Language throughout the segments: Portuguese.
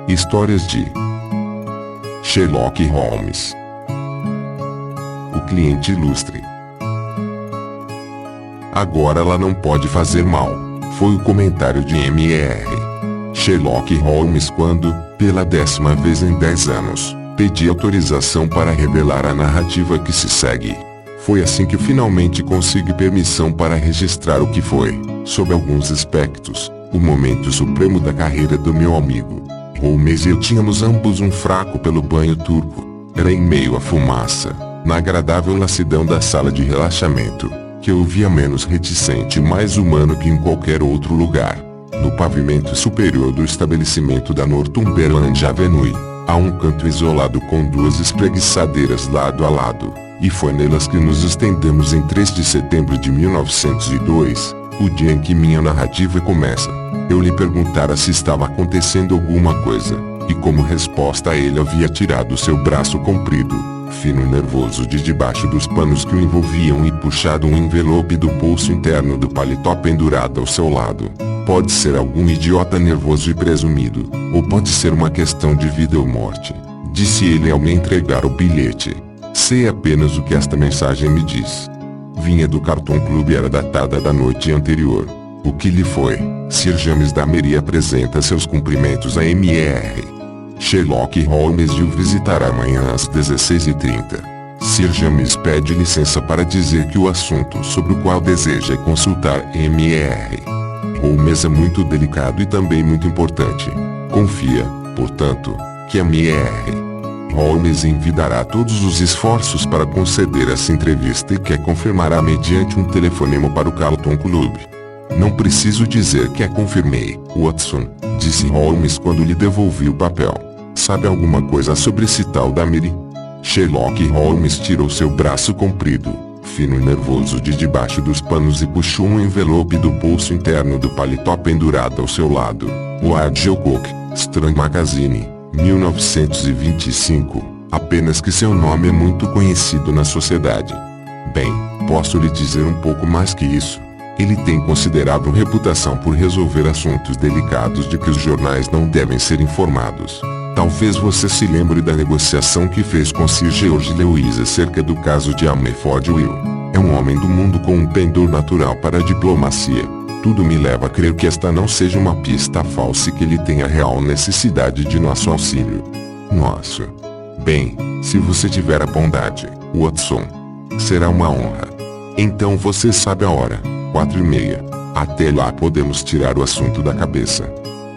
Histórias de Sherlock Holmes. O cliente ilustre. Agora ela não pode fazer mal, foi o comentário de Mr. Sherlock Holmes quando, pela 10ª vez em 10 anos, pedi autorização para revelar a narrativa que se segue. Foi assim que finalmente consegui permissão para registrar o que foi, sob alguns aspectos, o momento supremo da carreira do meu amigo. Holmes e eu tínhamos ambos um fraco pelo banho turco. Era em meio à fumaça, na agradável lassidão da sala de relaxamento, que eu via menos reticente e mais humano que em qualquer outro lugar. No pavimento superior do estabelecimento da Northumberland Avenue, há um canto isolado com 2 espreguiçadeiras lado a lado, e foi nelas que nos estendemos em 3 de setembro de 1902, o dia em que minha narrativa começa. Eu lhe perguntara se estava acontecendo alguma coisa, e como resposta ele havia tirado seu braço comprido, fino e nervoso de debaixo dos panos que o envolviam e puxado um envelope do bolso interno do paletó pendurado ao seu lado. Pode ser algum idiota nervoso e presumido, ou pode ser uma questão de vida ou morte, disse ele ao me entregar o bilhete. Sei apenas o que esta mensagem me diz. Vinha do Carlton Club e era datada da noite anterior. O que lhe foi? Sir James Damery apresenta seus cumprimentos a Mr. Sherlock Holmes e o visitará amanhã às 16h30. Sir James pede licença para dizer que o assunto sobre o qual deseja consultar Mr. Holmes é muito delicado e também muito importante. Confia, portanto, que Mr. Holmes envidará todos os esforços para conceder essa entrevista e que a confirmará mediante um telefonema para o Carlton Club. Não preciso dizer que a confirmei, Watson, disse Holmes quando lhe devolvi o papel. Sabe alguma coisa sobre esse tal Damery? Sherlock Holmes tirou seu braço comprido, fino e nervoso de debaixo dos panos e puxou um envelope do bolso interno do paletó pendurado ao seu lado. Ward Cook, Strand Magazine, 1925, apenas que seu nome é muito conhecido na sociedade. Bem, posso lhe dizer um pouco mais que isso. Ele tem considerável reputação por resolver assuntos delicados de que os jornais não devem ser informados. Talvez você se lembre da negociação que fez com Sir George Lewis acerca do caso de Amerford Will. É um homem do mundo com um pendor natural para a diplomacia. Tudo me leva a crer que esta não seja uma pista falsa e que ele tenha real necessidade de nosso auxílio. Nossa. Bem, se você tiver a bondade, Watson, será uma honra. Então você sabe a hora, 4h30. Até lá podemos tirar o assunto da cabeça.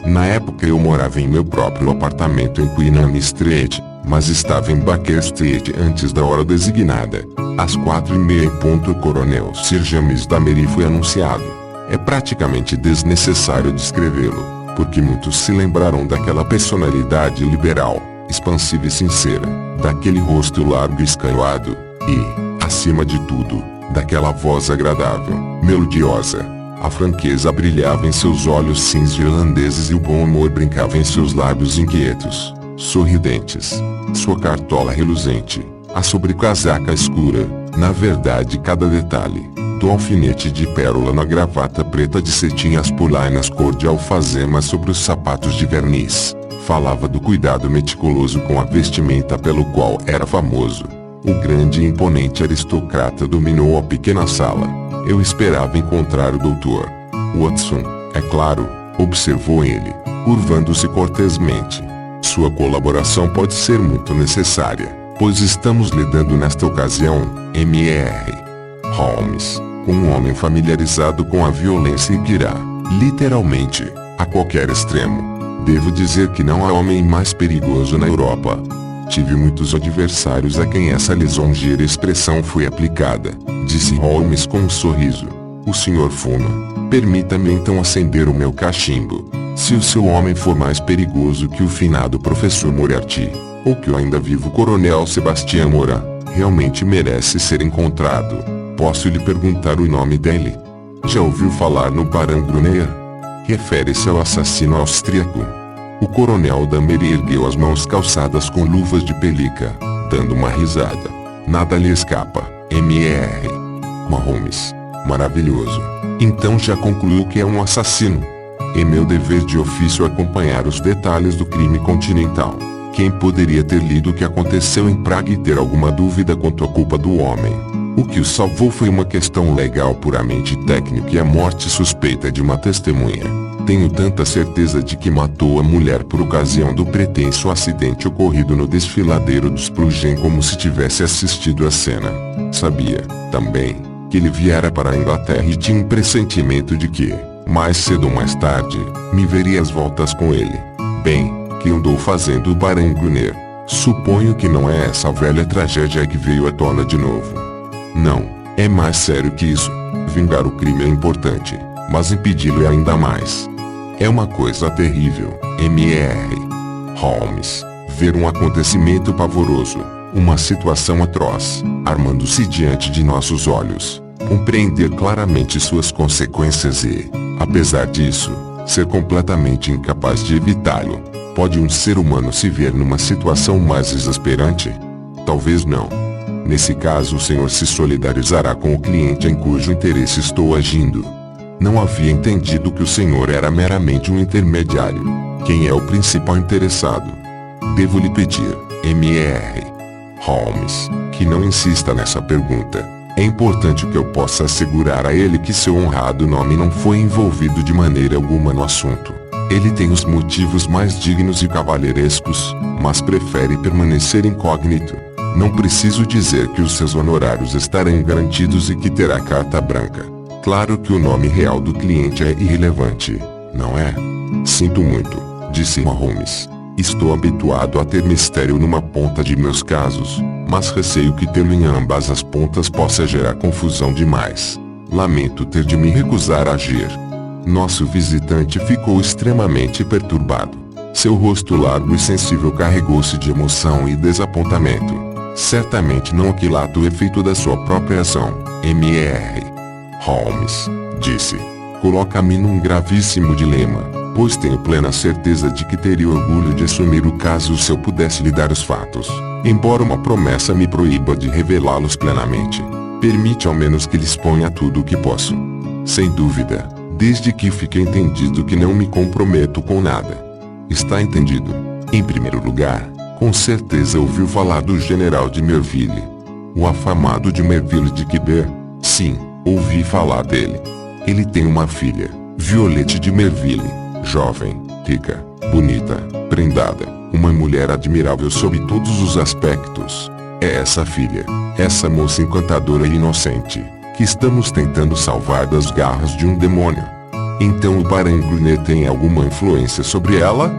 Na época eu morava em meu próprio apartamento em Queen Street, mas estava em Baker Street antes da hora designada. Às 4h30 em ponto o coronel Sir James Damery foi anunciado. É praticamente desnecessário descrevê-lo, porque muitos se lembraram daquela personalidade liberal, expansiva e sincera, daquele rosto largo e escanhoado, e, acima de tudo, daquela voz agradável, melodiosa. A franqueza brilhava em seus olhos cinza irlandeses e o bom humor brincava em seus lábios inquietos, sorridentes. Sua cartola reluzente, a sobrecasaca escura, na verdade cada detalhe, do alfinete de pérola na gravata preta de cetim às polainas cor de alfazema sobre os sapatos de verniz, falava do cuidado meticuloso com a vestimenta pelo qual era famoso. O grande e imponente aristocrata dominou a pequena sala. Eu esperava encontrar o Dr. Watson, é claro, observou ele, curvando-se cortesmente. Sua colaboração pode ser muito necessária, pois estamos lidando nesta ocasião, Mr. Holmes, com um homem familiarizado com a violência e que irá, literalmente, a qualquer extremo. Devo dizer que não há homem mais perigoso na Europa. Tive muitos adversários a quem essa lisonjeira expressão foi aplicada, disse Holmes com um sorriso. O senhor fuma. Permita-me então acender o meu cachimbo. Se o seu homem for mais perigoso que o finado professor Moriarty, ou que o ainda vivo coronel Sebastião Moran, realmente merece ser encontrado. Posso lhe perguntar o nome dele? Já ouviu falar no Barão Gruner? Refere-se ao assassino austríaco. O coronel Damery ergueu as mãos calçadas com luvas de pelica, dando uma risada. Nada lhe escapa, Mr. Holmes. Maravilhoso. Então já concluiu que é um assassino? É meu dever de ofício acompanhar os detalhes do crime continental. Quem poderia ter lido o que aconteceu em Praga e ter alguma dúvida quanto à culpa do homem? O que o salvou foi uma questão legal puramente técnica e a morte suspeita de uma testemunha. Tenho tanta certeza de que matou a mulher por ocasião do pretenso acidente ocorrido no desfiladeiro dos Plugem como se tivesse assistido a cena. Sabia, também, que ele viera para a Inglaterra e tinha um pressentimento de que, mais cedo ou mais tarde, me veria às voltas com ele. Bem, que andou fazendo o Barão Gruner? Suponho que não é essa velha tragédia que veio à tona de novo. Não, é mais sério que isso. Vingar o crime é importante, mas impedi-lo é ainda mais. É uma coisa terrível, Mr. Holmes. Ver um acontecimento pavoroso, uma situação atroz, armando-se diante de nossos olhos. Compreender claramente suas consequências e, apesar disso, ser completamente incapaz de evitá-lo. Pode um ser humano se ver numa situação mais exasperante? Talvez não. Nesse caso o senhor se solidarizará com o cliente em cujo interesse estou agindo. Não havia entendido que o senhor era meramente um intermediário. Quem é o principal interessado? Devo lhe pedir, Mr. Holmes, que não insista nessa pergunta. É importante que eu possa assegurar a ele que seu honrado nome não foi envolvido de maneira alguma no assunto. Ele tem os motivos mais dignos e cavalheirescos, mas prefere permanecer incógnito. Não preciso dizer que os seus honorários estarão garantidos e que terá carta branca. Claro que o nome real do cliente é irrelevante, não é? Sinto muito, disse Holmes. Estou habituado a ter mistério numa ponta de meus casos, mas receio que tê-lo em ambas as pontas possa gerar confusão demais. Lamento ter de me recusar a agir. Nosso visitante ficou extremamente perturbado. Seu rosto largo e sensível carregou-se de emoção e desapontamento. Certamente não aquilata o efeito da sua própria ação, Mr. Holmes, disse. Coloca-me num gravíssimo dilema, pois tenho plena certeza de que teria orgulho de assumir o caso se eu pudesse lhe dar os fatos, embora uma promessa me proíba de revelá-los plenamente. Permite ao menos que lhe exponha tudo o que posso. Sem dúvida, desde que fique entendido que não me comprometo com nada. Está entendido? Em primeiro lugar, com certeza ouviu falar do general de Merville. O afamado de Merville de Quebec? Sim, ouvi falar dele. Ele tem uma filha, Violette de Merville, jovem, rica, bonita, prendada, uma mulher admirável sob todos os aspectos. É essa filha, essa moça encantadora e inocente, que estamos tentando salvar das garras de um demônio. Então o Barão Gruner tem alguma influência sobre ela?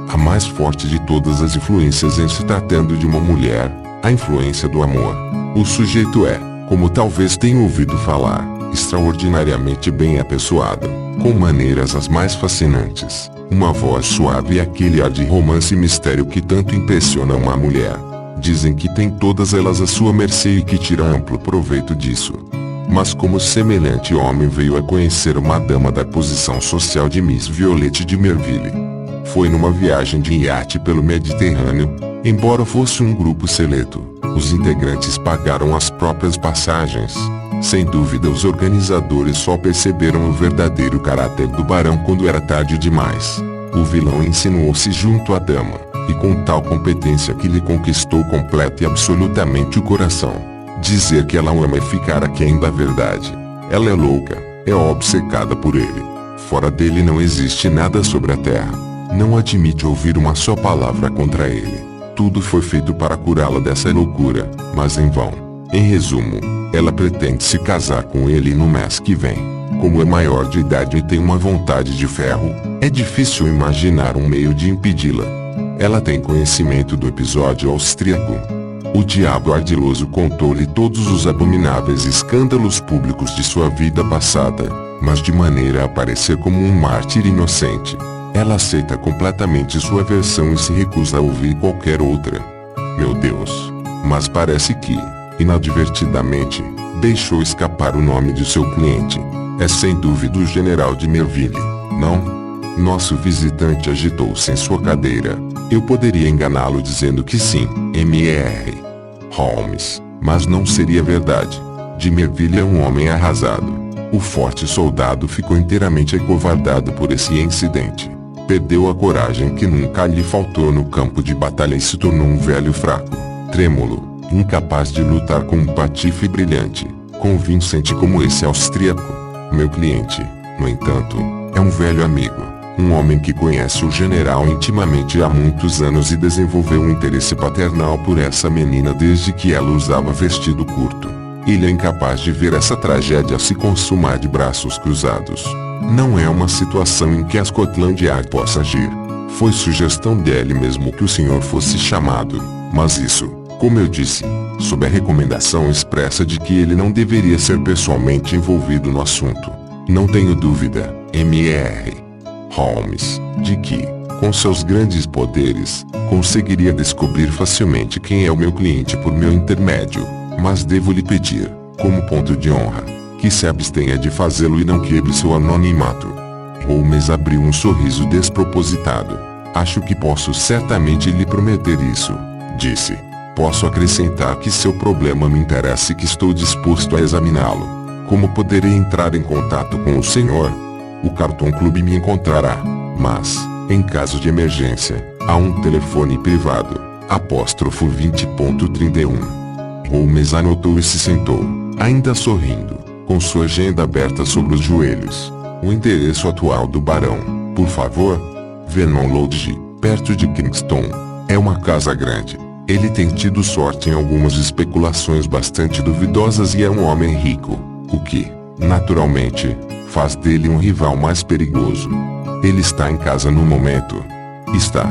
A mais forte de todas as influências em se tratando de uma mulher, a influência do amor. O sujeito é, como talvez tenha ouvido falar, extraordinariamente bem apessoado, com maneiras as mais fascinantes, uma voz suave e aquele ar de romance e mistério que tanto impressiona uma mulher. Dizem que tem todas elas à sua mercê e que tira amplo proveito disso. Mas como semelhante homem veio a conhecer uma dama da posição social de Miss Violette de Merville? Foi numa viagem de iate pelo Mediterrâneo, embora fosse um grupo seleto, os integrantes pagaram as próprias passagens. Sem dúvida os organizadores só perceberam o verdadeiro caráter do barão quando era tarde demais. O vilão insinuou-se junto à dama, e com tal competência que lhe conquistou completa e absolutamente o coração. Dizer que ela o ama é ficar aquém da verdade. Ela é louca, é obcecada por ele. Fora dele não existe nada sobre a terra. Não admite ouvir uma só palavra contra ele. Tudo foi feito para curá-la dessa loucura, mas em vão. Em resumo, ela pretende se casar com ele no mês que vem. Como é maior de idade e tem uma vontade de ferro, é difícil imaginar um meio de impedi-la. Ela tem conhecimento do episódio austríaco. O diabo ardiloso contou-lhe todos os abomináveis escândalos públicos de sua vida passada, mas de maneira a parecer como um mártir inocente. Ela aceita completamente sua versão e se recusa a ouvir qualquer outra. Meu Deus! Mas parece que, inadvertidamente, deixou escapar o nome de seu cliente. É sem dúvida o general de Merville, não? Nosso visitante agitou-se em sua cadeira. Eu poderia enganá-lo dizendo que sim, Mr. Holmes, mas não seria verdade. De Merville é um homem arrasado. O forte soldado ficou inteiramente acovardado por esse incidente. Perdeu a coragem que nunca lhe faltou no campo de batalha e se tornou um velho fraco, trêmulo, incapaz de lutar com um patife brilhante, convincente como esse austríaco. Meu cliente, no entanto, é um velho amigo, um homem que conhece o general intimamente há muitos anos e desenvolveu um interesse paternal por essa menina desde que ela usava vestido curto. Ele é incapaz de ver essa tragédia se consumar de braços cruzados. Não é uma situação em que a Scotland Yard possa agir. Foi sugestão dele mesmo que o senhor fosse chamado, mas isso, como eu disse, sob a recomendação expressa de que ele não deveria ser pessoalmente envolvido no assunto. Não tenho dúvida, Mr. Holmes, de que, com seus grandes poderes, conseguiria descobrir facilmente quem é o meu cliente por meu intermédio, mas devo lhe pedir, como ponto de honra, que se abstenha de fazê-lo e não quebre seu anonimato. Holmes abriu um sorriso despropositado. Acho que posso certamente lhe prometer isso, disse. Posso acrescentar que seu problema me interessa e que estou disposto a examiná-lo. Como poderei entrar em contato com o senhor? O Carlton Club me encontrará, mas, em caso de emergência, há um telefone privado, apóstrofo 20.31. Holmes anotou e se sentou, ainda sorrindo, com sua agenda aberta sobre os joelhos. O endereço atual do barão, por favor? Vernon Lodge, perto de Kingston. É uma casa grande. Ele tem tido sorte em algumas especulações bastante duvidosas e é um homem rico, o que, naturalmente, faz dele um rival mais perigoso. Ele está em casa no momento. Está.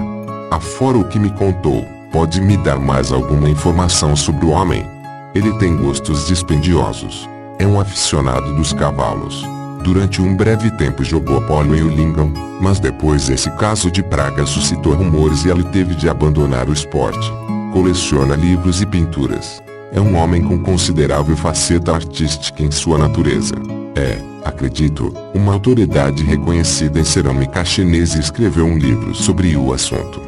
Afora o que me contou, pode me dar mais alguma informação sobre o homem? Ele tem gostos dispendiosos. É um aficionado dos cavalos. Durante um breve tempo jogou polo em Hurlingham, mas depois esse caso de praga suscitou rumores e ele teve de abandonar o esporte. Coleciona livros e pinturas. É um homem com considerável faceta artística em sua natureza. É, acredito, uma autoridade reconhecida em cerâmica chinesa e escreveu um livro sobre o assunto.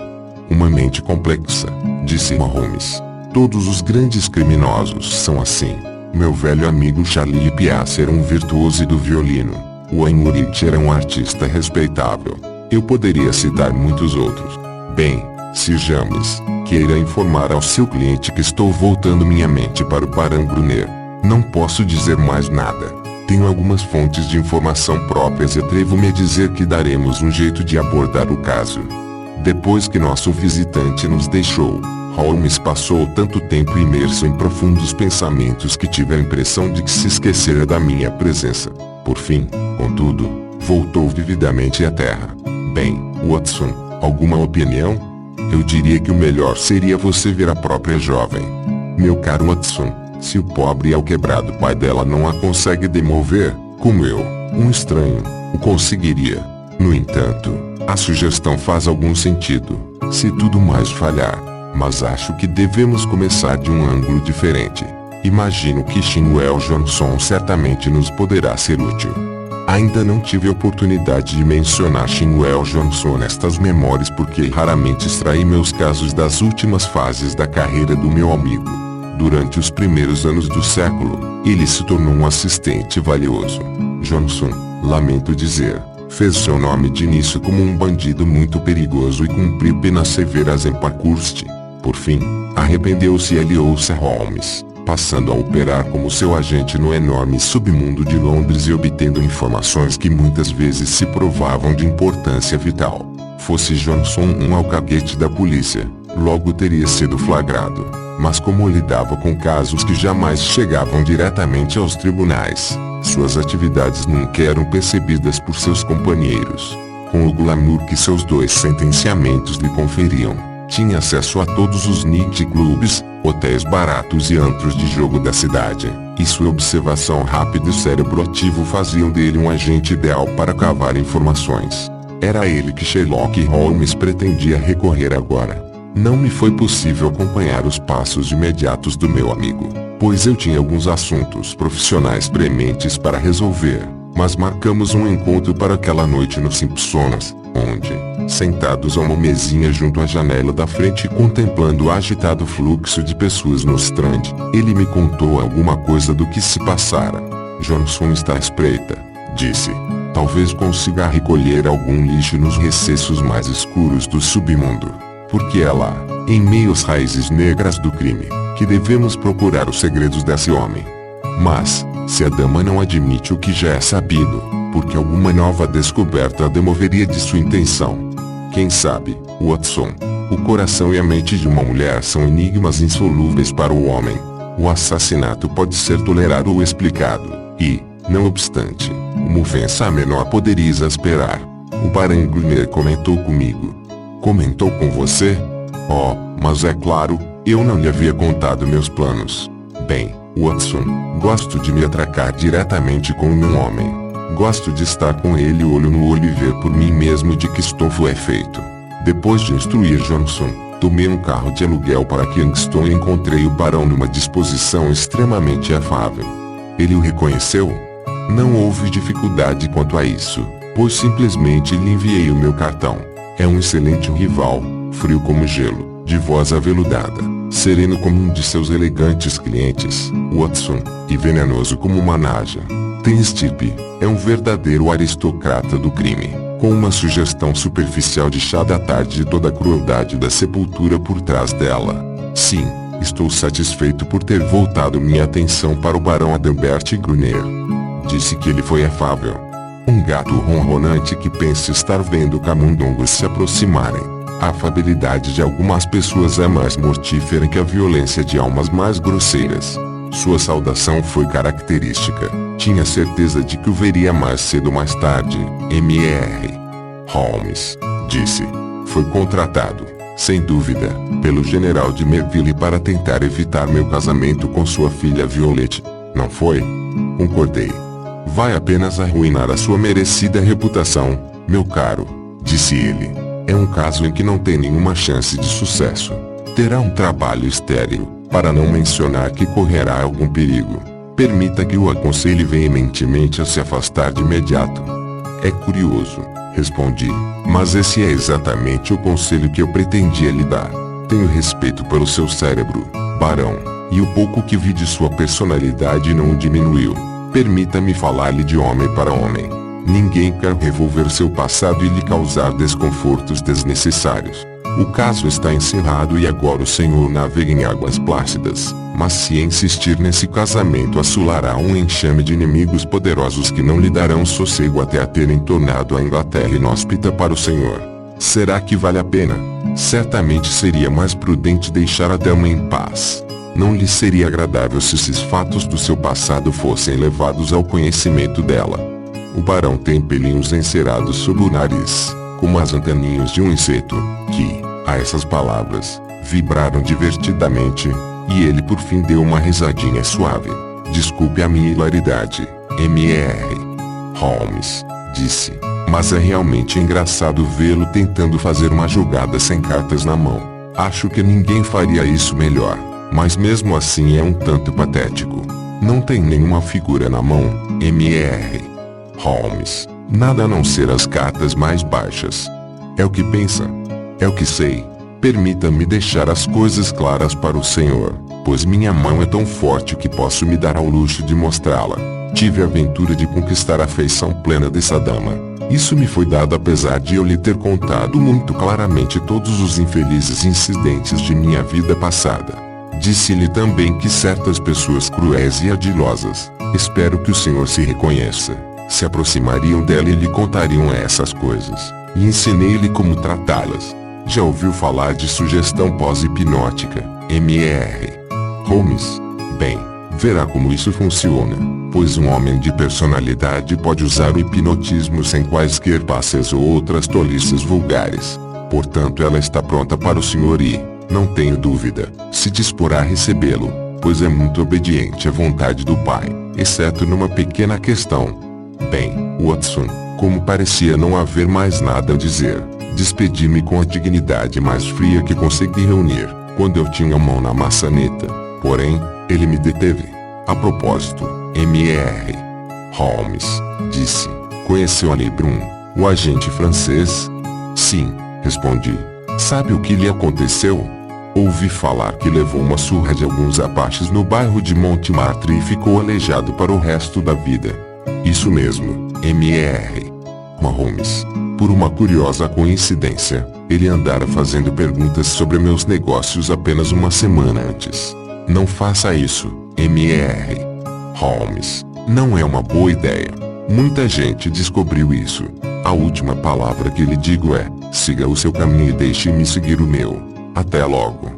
Uma mente complexa, disse Holmes. Todos os grandes criminosos são assim. Meu velho amigo Charlie Piaz era um virtuoso do violino. Wayne Urich era um artista respeitável. Eu poderia citar muitos outros. Bem, se James queira informar ao seu cliente que estou voltando minha mente para o Barão Brunner, não posso dizer mais nada. Tenho algumas fontes de informação próprias e atrevo-me a dizer que daremos um jeito de abordar o caso. Depois que nosso visitante nos deixou, Holmes passou tanto tempo imerso em profundos pensamentos que tive a impressão de que se esquecera da minha presença. Por fim, contudo, voltou vividamente à terra. Bem, Watson, alguma opinião? Eu diria que o melhor seria você ver a própria jovem. Meu caro Watson, se o pobre e alquebrado pai dela não a consegue demover, como eu, um estranho, o conseguiria. No entanto, a sugestão faz algum sentido, se tudo mais falhar. Mas acho que devemos começar de um ângulo diferente. Imagino que Shinwell Johnson certamente nos poderá ser útil. Ainda não tive a oportunidade de mencionar Shinwell Johnson nestas memórias porque raramente extraí meus casos das últimas fases da carreira do meu amigo. Durante os primeiros anos do século, ele se tornou um assistente valioso. Johnson, lamento dizer, fez seu nome de início como um bandido muito perigoso e cumpriu penas severas em Parkhurst. Por fim, arrependeu-se e aliou-se a Holmes, passando a operar como seu agente no enorme submundo de Londres e obtendo informações que muitas vezes se provavam de importância vital. Fosse Johnson um alcaguete da polícia, logo teria sido flagrado, mas como lidava com casos que jamais chegavam diretamente aos tribunais, suas atividades nunca eram percebidas por seus companheiros. Com o glamour que seus dois sentenciamentos lhe conferiam, tinha acesso a todos os night clubs, hotéis baratos e antros de jogo da cidade, e sua observação rápida e cérebro ativo faziam dele um agente ideal para cavar informações. Era a ele que Sherlock Holmes pretendia recorrer agora. Não me foi possível acompanhar os passos imediatos do meu amigo, pois eu tinha alguns assuntos profissionais prementes para resolver, mas marcamos um encontro para aquela noite no Simpsons, onde, sentados a uma mesinha junto à janela da frente e contemplando o agitado fluxo de pessoas no Strand, ele me contou alguma coisa do que se passara. Johnson está à espreita, disse. Talvez consiga recolher algum lixo nos recessos mais escuros do submundo. Porque é lá, em meio às raízes negras do crime, que devemos procurar os segredos desse homem. Mas, se a dama não admite o que já é sabido, porque alguma nova descoberta a demoveria de sua intenção? Quem sabe, Watson? O coração e a mente de uma mulher são enigmas insolúveis para o homem. O assassinato pode ser tolerado ou explicado, e, não obstante, uma ofensa menor poderia exasperar. O Barão Grunier comentou comigo. Comentou com você? Oh, mas é claro, eu não lhe havia contado meus planos. Bem, Watson, gosto de me atracar diretamente com um homem. Gosto de estar com ele olho no olho e ver por mim mesmo de que estofo é feito. Depois de instruir Johnson, tomei um carro de aluguel para Kingston e encontrei o barão numa disposição extremamente afável. Ele o reconheceu? Não houve dificuldade quanto a isso, pois simplesmente lhe enviei o meu cartão. É um excelente rival, frio como gelo, de voz aveludada, sereno como um de seus elegantes clientes, Watson, e venenoso como uma naja. Tem estirpe, é um verdadeiro aristocrata do crime, com uma sugestão superficial de chá da tarde e toda a crueldade da sepultura por trás dela. Sim, estou satisfeito por ter voltado minha atenção para o barão Adalbert Grunier. Disse que ele foi afável. Um gato ronronante que pensa estar vendo camundongos se aproximarem. A afabilidade de algumas pessoas é mais mortífera que a violência de almas mais grosseiras. Sua saudação foi característica. Tinha certeza de que o veria mais cedo ou mais tarde. Mr. Holmes, disse. Foi contratado, sem dúvida, pelo general de Merville para tentar evitar meu casamento com sua filha Violette. Não foi? Concordei. Vai apenas arruinar a sua merecida reputação, meu caro, disse ele. É um caso em que não tem nenhuma chance de sucesso. Terá um trabalho estéril, para não mencionar que correrá algum perigo. Permita que o aconselhe veementemente a se afastar de imediato. É curioso, respondi, mas esse é exatamente o conselho que eu pretendia lhe dar. Tenho respeito pelo seu cérebro, barão, e o pouco que vi de sua personalidade não o diminuiu. Permita-me falar-lhe de homem para homem. Ninguém quer revolver seu passado e lhe causar desconfortos desnecessários. O caso está encerrado e agora o senhor navega em águas plácidas, mas se insistir nesse casamento assolará um enxame de inimigos poderosos que não lhe darão sossego até a terem tornado a Inglaterra inóspita para o senhor. Será que vale a pena? Certamente seria mais prudente deixar a dama em paz. Não lhe seria agradável se esses fatos do seu passado fossem levados ao conhecimento dela. O barão tem pelinhos encerados sob o nariz, como as anteninhas de um inseto, que, a essas palavras, vibraram divertidamente, e ele por fim deu uma risadinha suave. Desculpe a minha hilaridade, Mr. Holmes, disse, mas é realmente engraçado vê-lo tentando fazer uma jogada sem cartas na mão. Acho que ninguém faria isso melhor, mas mesmo assim é um tanto patético. Não tem nenhuma figura na mão, Mr. Holmes. Nada a não ser as cartas mais baixas. É o que pensa? É o que sei. Permita-me deixar as coisas claras para o senhor, pois minha mão é tão forte que posso me dar ao luxo de mostrá-la. Tive a aventura de conquistar a afeição plena dessa dama. Isso me foi dado apesar de eu lhe ter contado muito claramente todos os infelizes incidentes de minha vida passada. Disse-lhe também que certas pessoas cruéis e ardilosas, espero que o senhor se reconheça, se aproximariam dela e lhe contariam essas coisas, e ensinei-lhe como tratá-las. Já ouviu falar de sugestão pós-hipnótica, Mr. Holmes? Bem, verá como isso funciona, pois um homem de personalidade pode usar o hipnotismo sem quaisquer passes ou outras tolices vulgares. Portanto, ela está pronta para o senhor e, não tenho dúvida, se disporá a recebê-lo, pois é muito obediente à vontade do pai, exceto numa pequena questão. Bem, Watson, como parecia não haver mais nada a dizer, despedi-me com a dignidade mais fria que consegui reunir, quando eu tinha a mão na maçaneta. Porém, ele me deteve. A propósito, Mr. Holmes, disse, conheceu a Lebrun, o agente francês? Sim, respondi. Sabe o que lhe aconteceu? Ouvi falar que levou uma surra de alguns apaches no bairro de Montmartre e ficou aleijado para o resto da vida. Isso mesmo, Mr. Holmes. Por uma curiosa coincidência, ele andara fazendo perguntas sobre meus negócios apenas uma semana antes. Não faça isso, Mr. Holmes. Não é uma boa ideia. Muita gente descobriu isso. A última palavra que lhe digo é: siga o seu caminho e deixe-me seguir o meu. Até logo.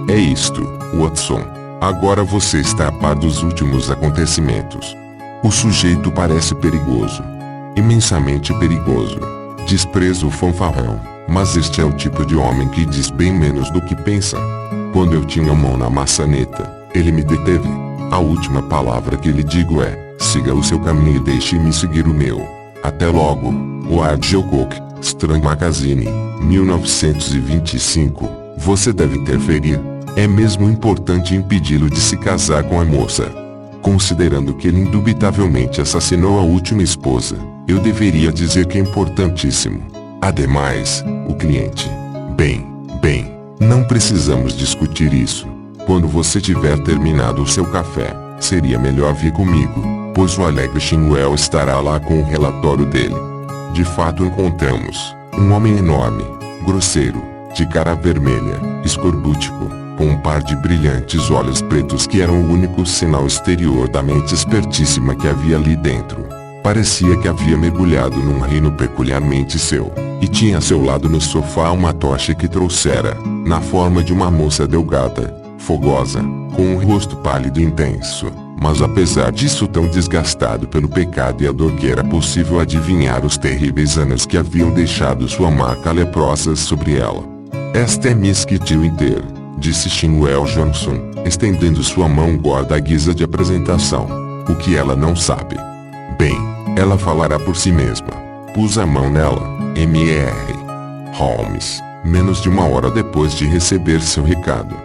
É isto, Watson. Agora você está a par dos últimos acontecimentos. O sujeito parece perigoso. Imensamente perigoso. Desprezo o fanfarrão, mas este é o tipo de homem que diz bem menos do que pensa. Quando eu tinha a mão na maçaneta, ele me deteve. A última palavra que lhe digo é: siga o seu caminho e deixe-me seguir o meu. Até logo. Ward G. Cook, Strand Magazine, 1925. Você deve interferir. É mesmo importante impedi-lo de se casar com a moça. Considerando que ele indubitavelmente assassinou a última esposa, eu deveria dizer que é importantíssimo. Ademais, o cliente. Bem, não precisamos discutir isso. Quando você tiver terminado o seu café, seria melhor vir comigo, pois o alegre Shinwell estará lá com o relatório dele. De fato encontramos um homem enorme, grosseiro, de cara vermelha, escorbútico, com um par de brilhantes olhos pretos que eram o único sinal exterior da mente espertíssima que havia ali dentro. Parecia que havia mergulhado num reino peculiarmente seu, e tinha a seu lado no sofá uma tocha que trouxera, na forma de uma moça delgada, fogosa, com um rosto pálido e intenso, mas apesar disso tão desgastado pelo pecado e a dor que era possível adivinhar os terríveis anos que haviam deixado sua marca leprosa sobre ela. Esta é Miss Kitty Winter, disse Shinwell Johnson, estendendo sua mão gorda à guisa de apresentação. O que ela não sabe? Bem, ela falará por si mesma. Pus a mão nela, Mr. Holmes, menos de uma hora depois de receber seu recado.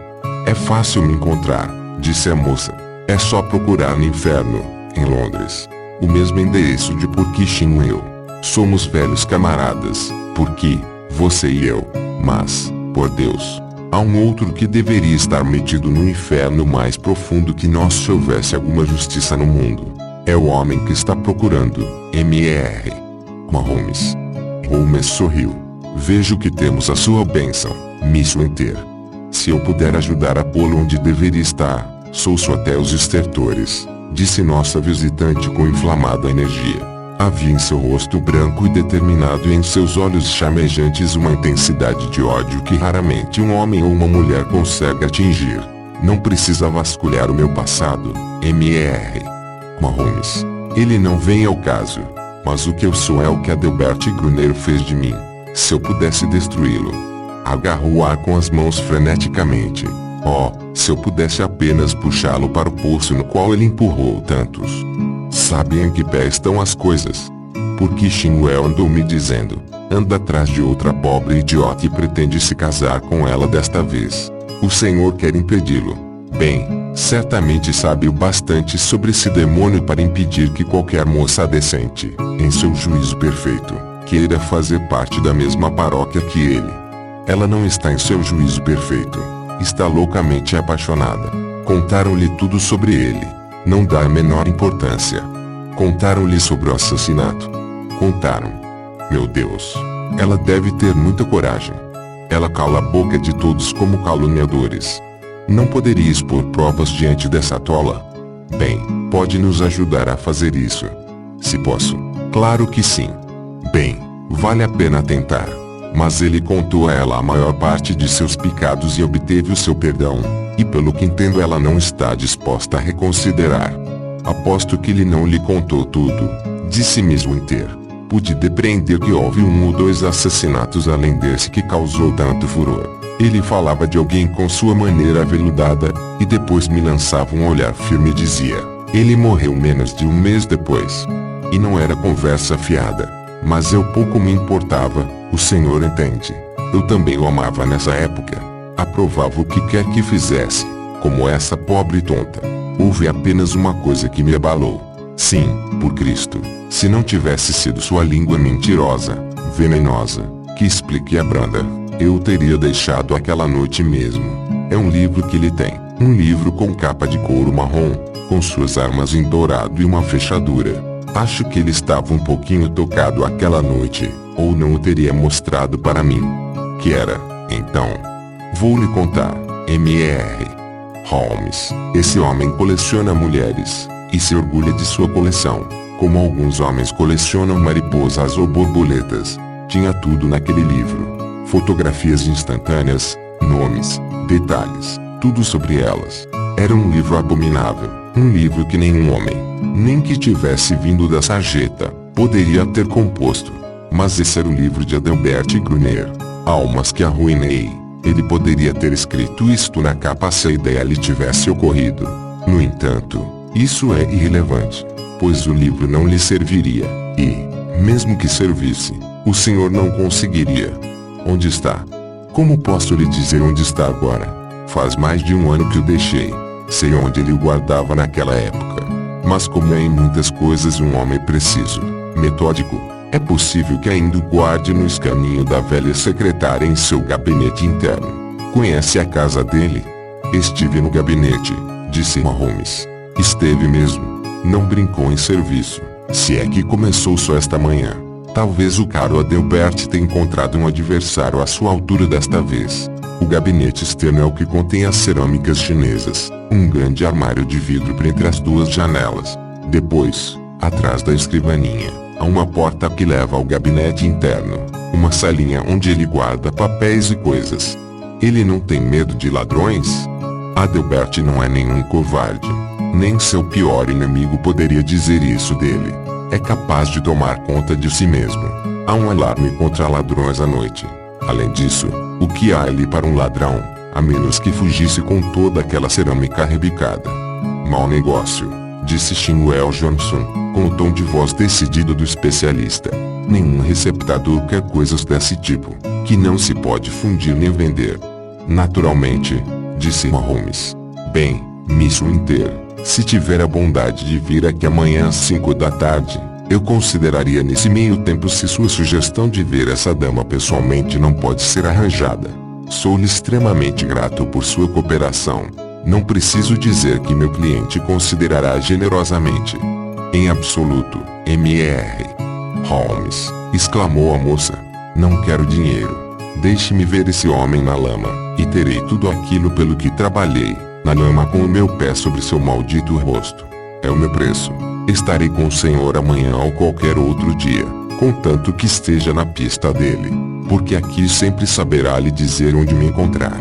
É fácil me encontrar, disse a moça. É só procurar no inferno, em Londres. O mesmo endereço de Porky Shinwell. Somos velhos camaradas, Porky, você e eu. Mas, por Deus, há um outro que deveria estar metido no inferno mais profundo que nós se houvesse alguma justiça no mundo. É o homem que está procurando, Mr. Holmes. Holmes sorriu. Vejo que temos a sua bênção, Miss Winter. Se eu puder ajudar a pô-lo onde deveria estar, sou até os estertores, disse nossa visitante com inflamada energia. Havia em seu rosto branco e determinado e em seus olhos chamejantes uma intensidade de ódio que raramente um homem ou uma mulher consegue atingir. Não precisa vasculhar o meu passado, Mr. Holmes. Ele não vem ao caso. Mas o que eu sou é o que Adelbert Gruner fez de mim. Se eu pudesse destruí-lo. Agarrou o ar com as mãos freneticamente. Oh, se eu pudesse apenas puxá-lo para o poço no qual ele empurrou tantos. Sabe em que pé estão as coisas? Porque Shinwell andou me dizendo. Anda atrás de outra pobre idiota e pretende se casar com ela desta vez. O senhor quer impedi-lo. Bem, certamente sabe o bastante sobre esse demônio para impedir que qualquer moça decente, em seu juízo perfeito, queira fazer parte da mesma paróquia que ele. Ela não está em seu juízo perfeito. Está loucamente apaixonada. Contaram-lhe tudo sobre ele. Não dá a menor importância. Contaram-lhe sobre o assassinato. Contaram. Meu Deus. Ela deve ter muita coragem. Ela cala a boca de todos como caluniadores. Não poderia expor provas diante dessa tola? Bem, pode nos ajudar a fazer isso. Se posso. Claro que sim. Bem, vale a pena tentar. Mas ele contou a ela a maior parte de seus pecados e obteve o seu perdão, e pelo que entendo ela não está disposta a reconsiderar. Aposto que ele não lhe contou tudo, disse Miss Winter. Pude depreender que houve 1 ou 2 assassinatos além desse que causou tanto furor. Ele falava de alguém com sua maneira aveludada, e depois me lançava um olhar firme e dizia, ele morreu menos de 1 mês depois. E não era conversa fiada. Mas eu pouco me importava, o senhor entende. Eu também o amava nessa época. Aprovava o que quer que fizesse, como essa pobre tonta. Houve apenas uma coisa que me abalou. Sim, por Cristo, se não tivesse sido sua língua mentirosa, venenosa, que explique a branda, eu o teria deixado aquela noite mesmo. É um livro que ele tem. Um livro com capa de couro marrom, com suas armas em dourado e uma fechadura. Acho que ele estava um pouquinho tocado aquela noite, ou não o teria mostrado para mim. Que era, então? Vou lhe contar. M.R. Holmes. Esse homem coleciona mulheres, e se orgulha de sua coleção, como alguns homens colecionam mariposas ou borboletas. Tinha tudo naquele livro. Fotografias instantâneas, nomes, detalhes, tudo sobre elas. Era um livro abominável, um livro que nenhum homem, nem que tivesse vindo da sarjeta, poderia ter composto. Mas esse era o livro de Adelbert Gruner, Almas que Arruinei. Ele poderia ter escrito isto na capa se a ideia lhe tivesse ocorrido. No entanto, isso é irrelevante, pois o livro não lhe serviria, e, mesmo que servisse, o senhor não conseguiria. Onde está? Como posso lhe dizer onde está agora? Faz mais de um ano que o deixei. Sei onde ele o guardava naquela época. Mas como é em muitas coisas um homem preciso, metódico, é possível que ainda o guarde no escaninho da velha secretária em seu gabinete interno. Conhece a casa dele? Estive no gabinete, disse Holmes. Esteve mesmo. Não brincou em serviço, se é que começou só esta manhã. Talvez o caro Adelbert tenha encontrado um adversário à sua altura desta vez. O gabinete externo é o que contém as cerâmicas chinesas, um grande armário de vidro entre as duas janelas. Depois, atrás da escrivaninha, há uma porta que leva ao gabinete interno, uma salinha onde ele guarda papéis e coisas. Ele não tem medo de ladrões? Adelbert não é nenhum covarde. Nem seu pior inimigo poderia dizer isso dele. É capaz de tomar conta de si mesmo. Há um alarme contra ladrões à noite. Além disso, o que há ali para um ladrão, a menos que fugisse com toda aquela cerâmica rebicada? Mau negócio, disse Shinwell Johnson, com o tom de voz decidido do especialista. Nenhum receptador quer coisas desse tipo, que não se pode fundir nem vender. Naturalmente, disse Holmes. Bem, Miss Winter, se tiver a bondade de vir aqui amanhã às 5 da tarde, eu consideraria nesse meio tempo se sua sugestão de ver essa dama pessoalmente não pode ser arranjada. Sou-lhe extremamente grato por sua cooperação. Não preciso dizer que meu cliente considerará generosamente. Em absoluto, M.R. Holmes, exclamou a moça. Não quero dinheiro. Deixe-me ver esse homem na lama, e terei tudo aquilo pelo que trabalhei. Na lama com o meu pé sobre seu maldito rosto. É o meu preço. Estarei com o senhor amanhã ou qualquer outro dia, contanto que esteja na pista dele, porque aqui sempre saberá lhe dizer onde me encontrar.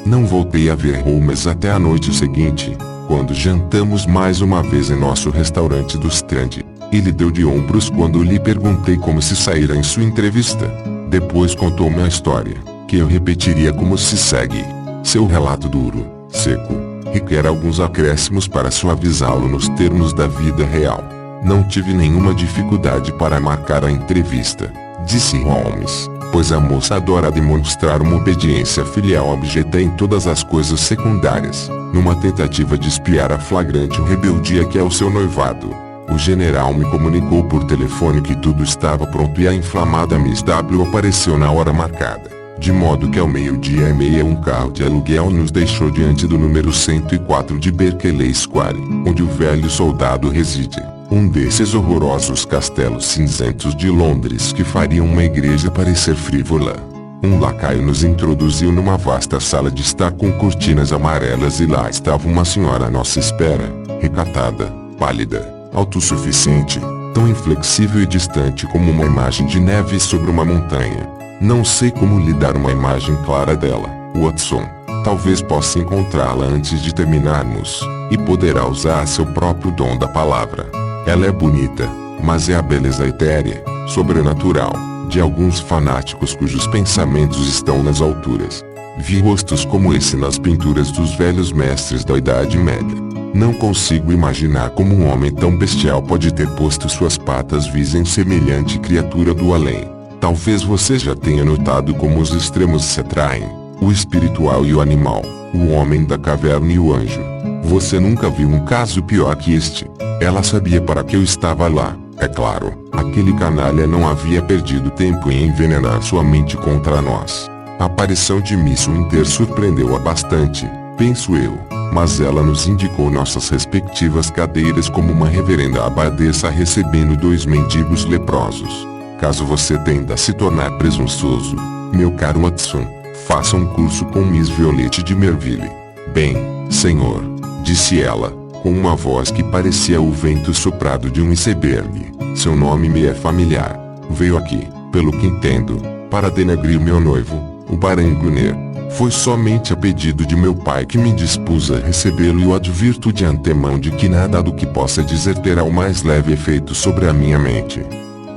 Não voltei a ver Holmes até a noite seguinte, quando jantamos mais uma vez em nosso restaurante do Strand. Ele deu de ombros quando lhe perguntei como se saíra em sua entrevista. Depois contou-me a história, que eu repetiria como se segue. Seu relato duro, seco, requer alguns acréscimos para suavizá-lo nos termos da vida real. Não tive nenhuma dificuldade para marcar a entrevista, disse Holmes, pois a moça adora demonstrar uma obediência filial abjeta em todas as coisas secundárias, numa tentativa de espiar a flagrante rebeldia que é o seu noivado. O general me comunicou por telefone que tudo estava pronto e a inflamada Miss W apareceu na hora marcada. De modo que ao 12h30 um carro de aluguel nos deixou diante do número 104 de Berkeley Square, onde o velho soldado reside. Um desses horrorosos castelos cinzentos de Londres que fariam uma igreja parecer frívola. Um lacaio nos introduziu numa vasta sala de estar com cortinas amarelas e lá estava uma senhora à nossa espera, recatada, pálida, autossuficiente, tão inflexível e distante como uma imagem de neve sobre uma montanha. Não sei como lhe dar uma imagem clara dela, Watson. Talvez possa encontrá-la antes de terminarmos, e poderá usar seu próprio dom da palavra. Ela é bonita, mas é a beleza etérea, sobrenatural, de alguns fanáticos cujos pensamentos estão nas alturas. Vi rostos como esse nas pinturas dos velhos mestres da Idade Média. Não consigo imaginar como um homem tão bestial pode ter posto suas patas vis em semelhante criatura do além. Talvez você já tenha notado como os extremos se atraem, o espiritual e o animal, o homem da caverna e o anjo. Você nunca viu um caso pior que este. Ela sabia para que eu estava lá, é claro. Aquele canalha não havia perdido tempo em envenenar sua mente contra nós. A aparição de Miss Winter surpreendeu-a bastante, penso eu, mas ela nos indicou nossas respectivas cadeiras como uma reverenda abadesa recebendo 2 mendigos leprosos. Caso você tenda a se tornar presunçoso, meu caro Watson, faça um curso com Miss Violette de Merville. Bem, senhor, disse ela, com uma voz que parecia o vento soprado de um iceberg, seu nome me é familiar. Veio aqui, pelo que entendo, para denegrir meu noivo, o Barão Gunner. Foi somente a pedido de meu pai que me dispus a recebê-lo e o advirto de antemão de que nada do que possa dizer terá o mais leve efeito sobre a minha mente.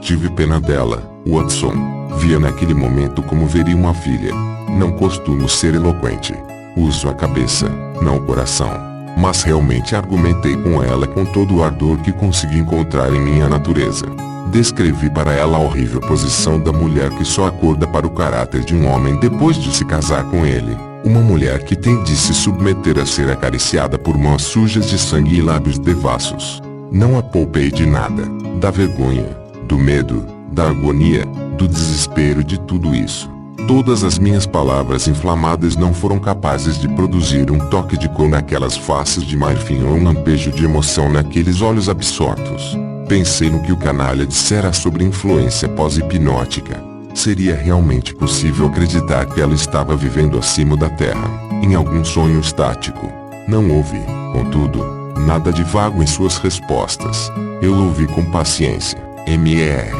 Tive pena dela, Watson. Via naquele momento como veria uma filha. Não costumo ser eloquente. Uso a cabeça, não o coração. Mas realmente argumentei com ela com todo o ardor que consegui encontrar em minha natureza. Descrevi para ela a horrível posição da mulher que só acorda para o caráter de um homem depois de se casar com ele. Uma mulher que tem de se submeter a ser acariciada por mãos sujas de sangue e lábios devassos. Não a poupei de nada. Da vergonha, do medo, da agonia, do desespero, de tudo isso. Todas as minhas palavras inflamadas não foram capazes de produzir um toque de cor naquelas faces de marfim ou um lampejo de emoção naqueles olhos absortos. Pensei no que o canalha dissera sobre influência pós-hipnótica. Seria realmente possível acreditar que ela estava vivendo acima da terra, em algum sonho estático? Não houve, contudo, nada de vago em suas respostas. Eu ouvi com paciência. M.R.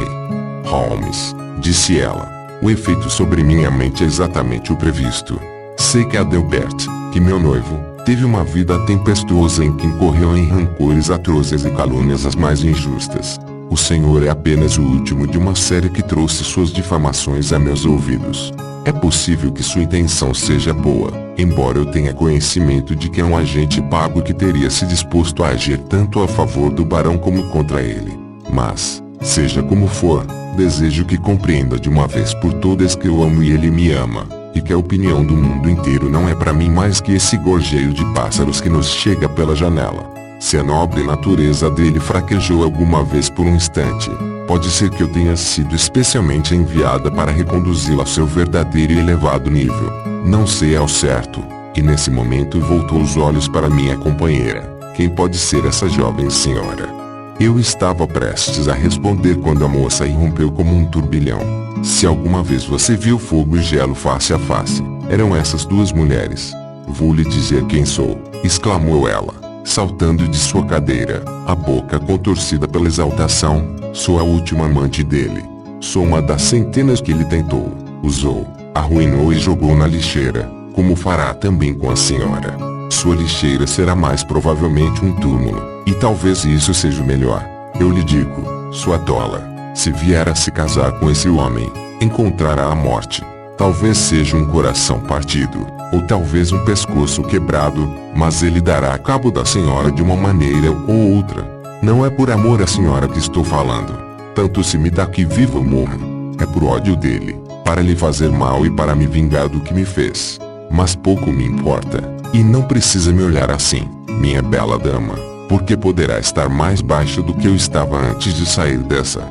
Holmes, disse ela. O efeito sobre minha mente é exatamente o previsto. Sei que Adelbert, que meu noivo, teve uma vida tempestuosa em que incorreu em rancores atrozes e calúnias as mais injustas. O senhor é apenas o último de uma série que trouxe suas difamações a meus ouvidos. É possível que sua intenção seja boa, embora eu tenha conhecimento de que é um agente pago que teria se disposto a agir tanto a favor do barão como contra ele. Mas, seja como for, desejo que compreenda de uma vez por todas que eu amo e ele me ama, e que a opinião do mundo inteiro não é para mim mais que esse gorjeio de pássaros que nos chega pela janela. Se a nobre natureza dele fraquejou alguma vez por um instante, pode ser que eu tenha sido especialmente enviada para reconduzi-lo a seu verdadeiro e elevado nível. Não sei ao certo, e nesse momento voltou os olhos para minha companheira. Quem pode ser essa jovem senhora? Eu estava prestes a responder quando a moça irrompeu como um turbilhão. Se alguma vez você viu fogo e gelo face a face, eram essas 2 mulheres. Vou lhe dizer quem sou, exclamou ela, saltando de sua cadeira, a boca contorcida pela exaltação. Sou a última amante dele. Sou uma das centenas que ele tentou, usou, arruinou e jogou na lixeira, como fará também com a senhora. Sua lixeira será mais provavelmente um túmulo, e talvez isso seja o melhor. Eu lhe digo, sua tola, se vier a se casar com esse homem, encontrará a morte. Talvez seja um coração partido, ou talvez um pescoço quebrado, mas ele dará cabo da senhora de uma maneira ou outra. Não é por amor à senhora que estou falando. Tanto se me dá que viva ou morra. É por ódio dele, para lhe fazer mal e para me vingar do que me fez. Mas pouco me importa. E não precisa me olhar assim, minha bela dama, porque poderá estar mais baixo do que eu estava antes de sair dessa.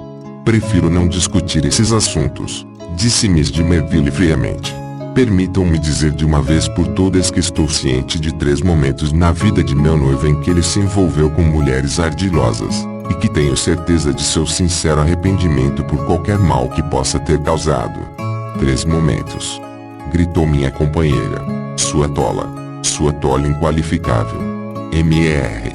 Prefiro não discutir esses assuntos, disse Miss de Merville friamente. Permitam-me dizer de uma vez por todas que estou ciente de 3 momentos na vida de meu noivo em que ele se envolveu com mulheres ardilosas, e que tenho certeza de seu sincero arrependimento por qualquer mal que possa ter causado. 3 momentos, gritou minha companheira. Sua tola inqualificável. M.R.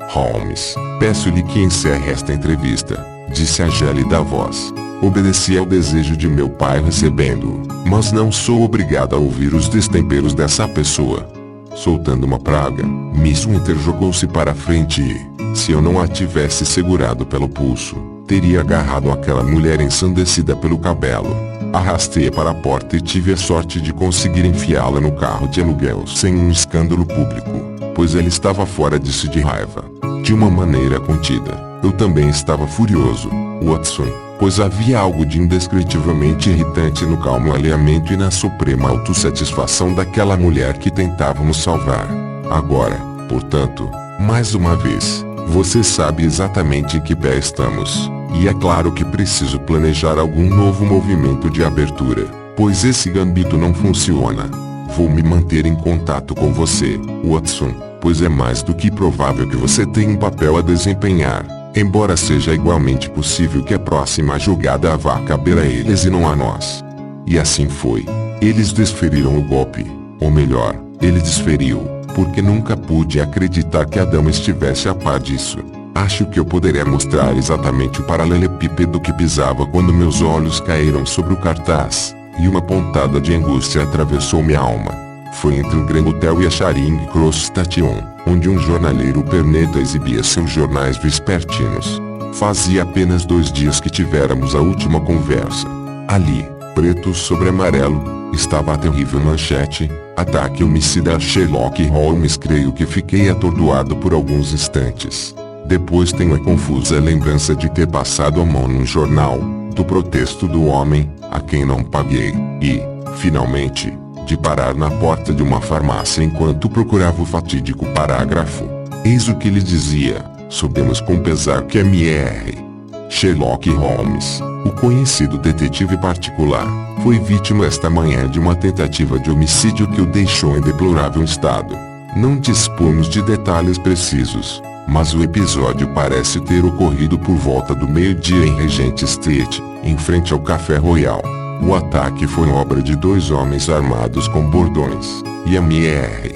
Holmes, peço-lhe que encerre esta entrevista, disse a gélida voz. Obedeci ao desejo de meu pai recebendo-o, mas não sou obrigado a ouvir os destemperos dessa pessoa. Soltando uma praga, Miss Winter jogou-se para a frente e, se eu não a tivesse segurado pelo pulso, teria agarrado aquela mulher ensandecida pelo cabelo. Arrastei-a para a porta e tive a sorte de conseguir enfiá-la no carro de aluguel sem um escândalo público, pois ela estava fora de si de raiva. De uma maneira contida, eu também estava furioso, Watson, pois havia algo de indescritivelmente irritante no calmo alinhamento e na suprema autossatisfação daquela mulher que tentávamos salvar. Agora, portanto, mais uma vez, você sabe exatamente em que pé estamos. E é claro que preciso planejar algum novo movimento de abertura. Pois esse gambito não funciona. Vou me manter em contato com você, Watson, pois é mais do que provável que você tenha um papel a desempenhar, embora seja igualmente possível que a próxima jogada vá caber a eles e não a nós. E assim foi. Eles desferiram o golpe, ou melhor, ele desferiu, porque nunca pude acreditar que a dama estivesse a par disso. Acho que eu poderia mostrar exatamente o paralelepípedo que pisava quando meus olhos caíram sobre o cartaz, e uma pontada de angústia atravessou minha alma. Foi entre o Grand Hotel e a Charing Cross Station, onde um jornaleiro perneta exibia seus jornais vespertinos. Fazia apenas 2 dias que tivéramos a última conversa. Ali, preto sobre amarelo, estava a terrível manchete: ataque homicida a Sherlock Holmes. Creio que fiquei atordoado por alguns instantes. Depois tenho a confusa lembrança de ter passado a mão num jornal, do protesto do homem, a quem não paguei, e, finalmente, de parar na porta de uma farmácia enquanto procurava o fatídico parágrafo. Eis o que ele dizia: soubemos com pesar que M.R. Sherlock Holmes, o conhecido detetive particular, foi vítima esta manhã de uma tentativa de homicídio que o deixou em deplorável estado. Não dispomos de detalhes precisos, mas o episódio parece ter ocorrido por volta do meio-dia em Regent Street, em frente ao Café Royal. O ataque foi obra de 2 homens armados com bordões, e M.R.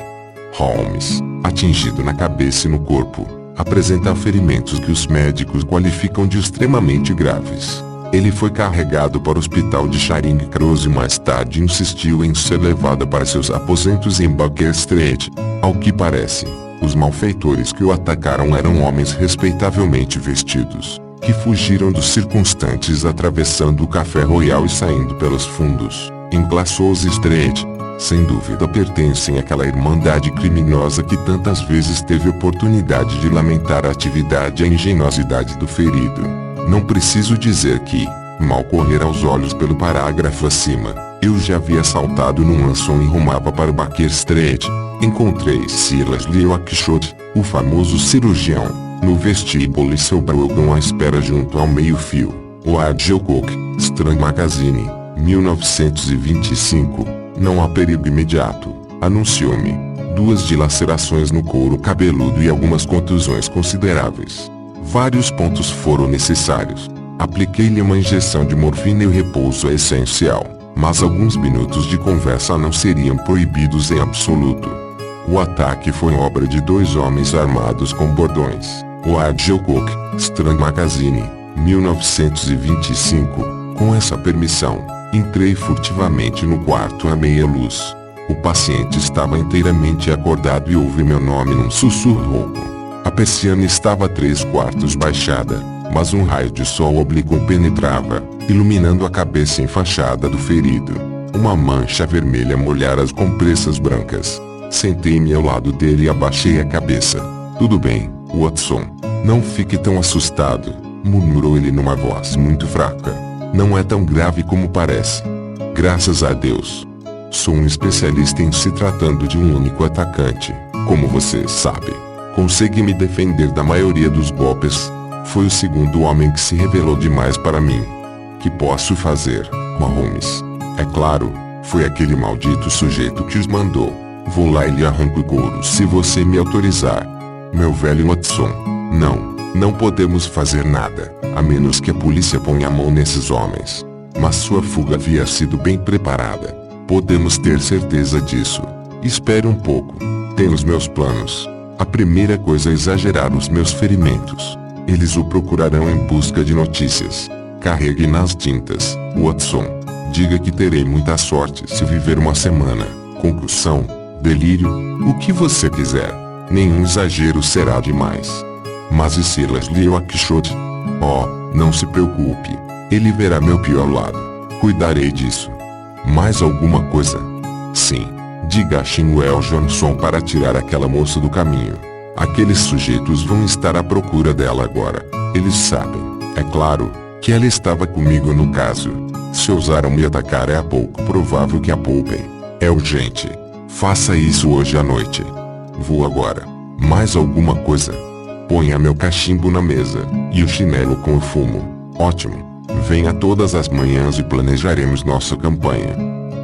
Holmes, atingido na cabeça e no corpo, apresenta ferimentos que os médicos qualificam de extremamente graves. Ele foi carregado para o hospital de Charing Cross e mais tarde insistiu em ser levado para seus aposentos em Baker Street. Ao que parece, os malfeitores que o atacaram eram homens respeitavelmente vestidos, que fugiram dos circunstantes atravessando o Café Royal e saindo pelos fundos, em Glasshouse Street. Sem dúvida pertencem àquela irmandade criminosa que tantas vezes teve oportunidade de lamentar a atividade e a engenhosidade do ferido. Não preciso dizer que, mal correr aos olhos pelo parágrafo acima, eu já havia saltado num lançon e rumava para Baker Street. Encontrei Silas Leoakshott, o famoso cirurgião, no vestíbulo e seu Brogan à espera junto ao meio-fio. O Argel Cook, Strand Magazine, 1925. Não há perigo imediato, anunciou-me. 2 dilacerações no couro cabeludo e algumas contusões consideráveis. Vários pontos foram necessários. Apliquei-lhe uma injeção de morfina e o repouso é essencial, mas alguns minutos de conversa não seriam proibidos em absoluto. O ataque foi obra de 2 homens armados com bordões. O Argel Cook, Strand Magazine, 1925. Com essa permissão, entrei furtivamente no quarto à meia luz. O paciente estava inteiramente acordado e ouvi meu nome num sussurro rouco. A persiana estava a 3/4 baixada, mas um raio de sol oblíquo penetrava, iluminando a cabeça enfaixada do ferido. Uma mancha vermelha molhara as compressas brancas. Sentei-me ao lado dele e abaixei a cabeça. Tudo bem, Watson. Não fique tão assustado, murmurou ele numa voz muito fraca. Não é tão grave como parece. Graças a Deus. Sou um especialista em se tratando de um único atacante, como você sabe. Consegui me defender da maioria dos golpes. Foi o segundo homem que se revelou demais para mim. Que posso fazer, Holmes? É claro, foi aquele maldito sujeito que os mandou. Vou lá e lhe arranco o couro se você me autorizar. Meu velho Watson, não podemos fazer nada, a menos que a polícia ponha a mão nesses homens. Mas sua fuga havia sido bem preparada. Podemos ter certeza disso. Espere um pouco. Tenho os meus planos. A primeira coisa é exagerar os meus ferimentos. Eles o procurarão em busca de notícias. Carregue nas tintas, Watson. Diga que terei muita sorte se viver uma semana. Concussão, delírio, o que você quiser. Nenhum exagero será demais. Mas e Silas Leoakshott? Oh, não se preocupe. Ele verá meu pior lado. Cuidarei disso. Mais alguma coisa? Sim. Diga a Shinwell Johnson para tirar aquela moça do caminho. Aqueles sujeitos vão estar à procura dela agora. Eles sabem, é claro, que ela estava comigo no caso. Se ousaram me atacar é pouco provável que a poupem. É urgente. Faça isso hoje à noite. Vou agora. Mais alguma coisa? Ponha meu cachimbo na mesa, e o chinelo com o fumo. Ótimo. Venha todas as manhãs e planejaremos nossa campanha.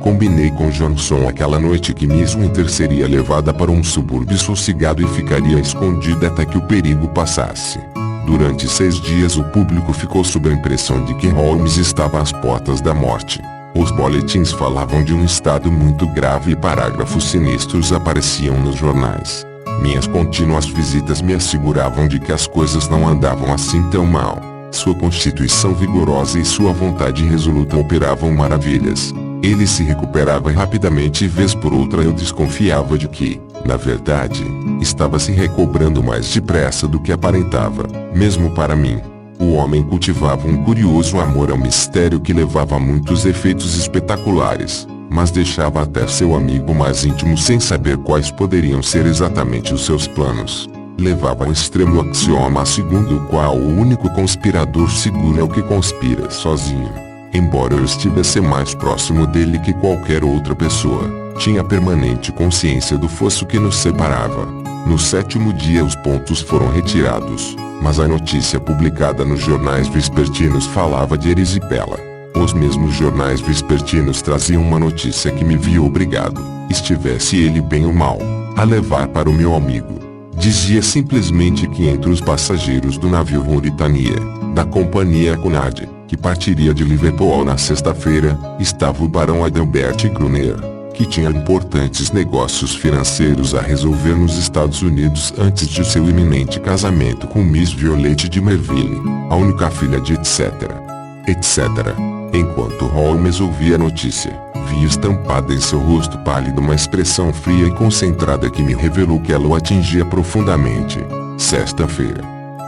Combinei com Johnson aquela noite que Miss Winter seria levada para um subúrbio sossegado e ficaria escondida até que o perigo passasse. Durante 6 dias o público ficou sob a impressão de que Holmes estava às portas da morte. Os boletins falavam de um estado muito grave e parágrafos sinistros apareciam nos jornais. Minhas contínuas visitas me asseguravam de que as coisas não andavam assim tão mal. Sua constituição vigorosa e sua vontade resoluta operavam maravilhas. Ele se recuperava rapidamente e vez por outra eu desconfiava de que, na verdade, estava se recobrando mais depressa do que aparentava, mesmo para mim. O homem cultivava um curioso amor ao mistério que levava a muitos efeitos espetaculares, mas deixava até seu amigo mais íntimo sem saber quais poderiam ser exatamente os seus planos. Levava ao extremo o axioma segundo o qual o único conspirador seguro é o que conspira sozinho. Embora eu estivesse mais próximo dele que qualquer outra pessoa, tinha permanente consciência do fosso que nos separava. No 7º dia os pontos foram retirados, mas a notícia publicada nos jornais vespertinos falava de erisipela. Os mesmos jornais vespertinos traziam uma notícia que me via obrigado, estivesse ele bem ou mal, a levar para o meu amigo. Dizia simplesmente que entre os passageiros do navio Mauritania, da companhia Cunard, que partiria de Liverpool na sexta-feira, estava o barão Adelbert Gruner, que tinha importantes negócios financeiros a resolver nos Estados Unidos antes de seu iminente casamento com Miss Violette de Merville, a única filha de etc. Enquanto Holmes ouvia a notícia, vi estampada em seu rosto pálido uma expressão fria e concentrada que me revelou que ela o atingia profundamente. Sexta-feira,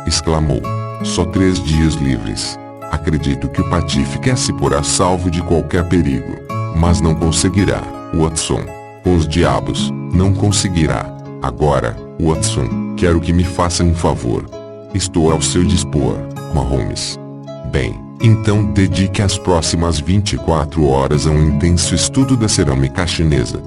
exclamou. Só 3 dias livres. Acredito que o patife quer se pôr a salvo de qualquer perigo. Mas não conseguirá, Watson. Com os diabos, não conseguirá. Agora, Watson, quero que me faça um favor. Estou ao seu dispor, Holmes. Bem, então dedique as próximas 24 horas a um intenso estudo da cerâmica chinesa.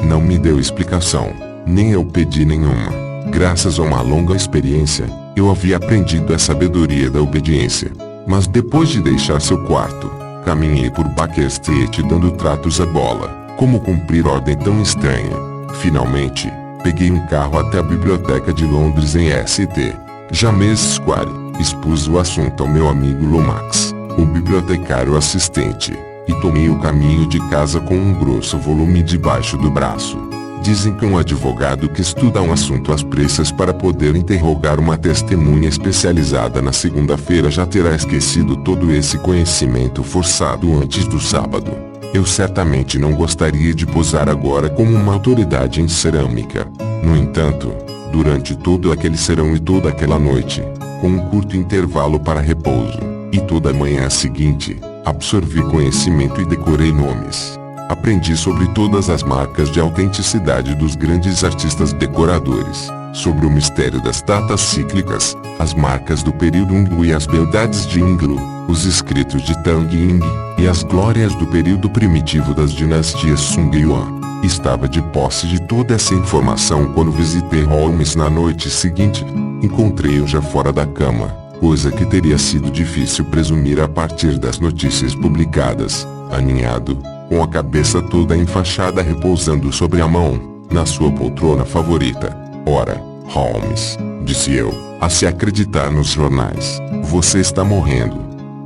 Não me deu explicação, nem eu pedi nenhuma. Graças a uma longa experiência, eu havia aprendido a sabedoria da obediência. Mas depois de deixar seu quarto, caminhei por Baker Street dando tratos à bola. Como cumprir ordem tão estranha? Finalmente, peguei um carro até a Biblioteca de Londres em St. James Square. Expus o assunto ao meu amigo Lomax, o bibliotecário assistente, e tomei o caminho de casa com um grosso volume debaixo do braço. Dizem que um advogado que estuda um assunto às pressas para poder interrogar uma testemunha especializada na segunda-feira já terá esquecido todo esse conhecimento forçado antes do sábado. Eu certamente não gostaria de posar agora como uma autoridade em cerâmica. No entanto, durante todo aquele serão e toda aquela noite, com um curto intervalo para repouso, e toda a manhã seguinte, absorvi conhecimento e decorei nomes. Aprendi sobre todas as marcas de autenticidade dos grandes artistas decoradores, sobre o mistério das datas cíclicas, as marcas do período Unglu e as beldades de Inglu, os escritos de Tang Ying, e as glórias do período primitivo das dinastias Sung e Yuan. Estava de posse de toda essa informação quando visitei Holmes na noite seguinte. Encontrei-o já fora da cama, coisa que teria sido difícil presumir a partir das notícias publicadas, aninhado, com a cabeça toda enfaixada repousando sobre a mão, na sua poltrona favorita. Ora, Holmes, disse eu, a se acreditar nos jornais, você está morrendo.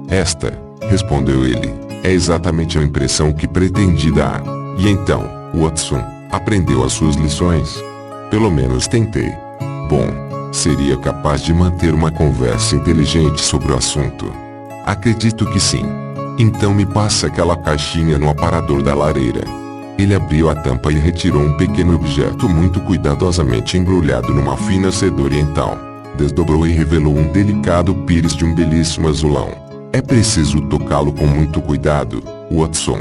Esta, respondeu ele, é exatamente a impressão que pretendi dar. E então, Watson, aprendeu as suas lições? Pelo menos tentei. Bom, seria capaz de manter uma conversa inteligente sobre o assunto? Acredito que sim. Então me passa aquela caixinha no aparador da lareira. Ele abriu a tampa e retirou um pequeno objeto muito cuidadosamente embrulhado numa fina seda oriental. Desdobrou e revelou um delicado pires de um belíssimo azulão. É preciso tocá-lo com muito cuidado, Watson.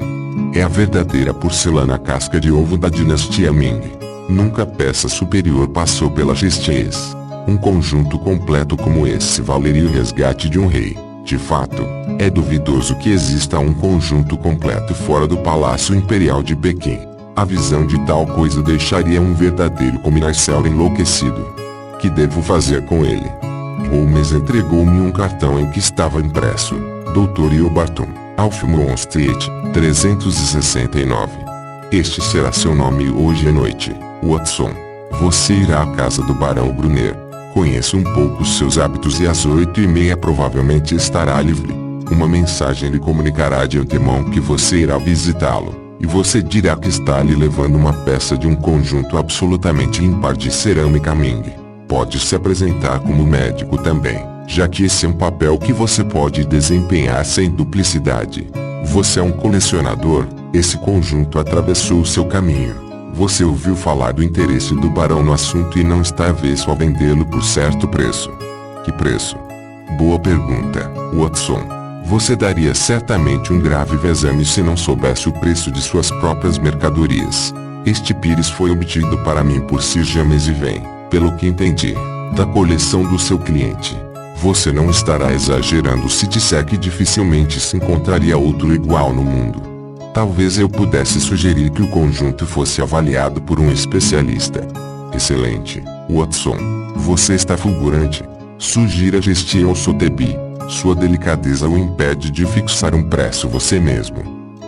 É a verdadeira porcelana casca de ovo da dinastia Ming. Nunca peça superior passou pela Gestiez. Um conjunto completo como esse valeria o resgate de um rei. De fato, é duvidoso que exista um conjunto completo fora do Palácio Imperial de Pequim. A visão de tal coisa deixaria um verdadeiro comercial enlouquecido. Que devo fazer com ele? Holmes entregou-me um cartão em que estava impresso: Dr. Ilbarton, Alfmont Street, 369. Este será seu nome hoje à noite, Watson. Você irá à casa do Barão Brunner. Conheça um pouco seus hábitos e às 8h30 provavelmente estará livre. Uma mensagem lhe comunicará de antemão que você irá visitá-lo, e você dirá que está lhe levando uma peça de um conjunto absolutamente ímpar de cerâmica Ming. Pode se apresentar como médico também, já que esse é um papel que você pode desempenhar sem duplicidade. Você é um colecionador, esse conjunto atravessou o seu caminho. Você ouviu falar do interesse do barão no assunto e não está avesso a vendê-lo por certo preço. Que preço? Boa pergunta, Watson. Você daria certamente um grave vexame se não soubesse o preço de suas próprias mercadorias. Este pires foi obtido para mim por Sir James e vem, pelo que entendi, da coleção do seu cliente. Você não estará exagerando se disser que dificilmente se encontraria outro igual no mundo. Talvez eu pudesse sugerir que o conjunto fosse avaliado por um especialista. Excelente, Watson. Você está fulgurante. Sugira Gestion ao Sotheby. Sua delicadeza o impede de fixar um preço você mesmo.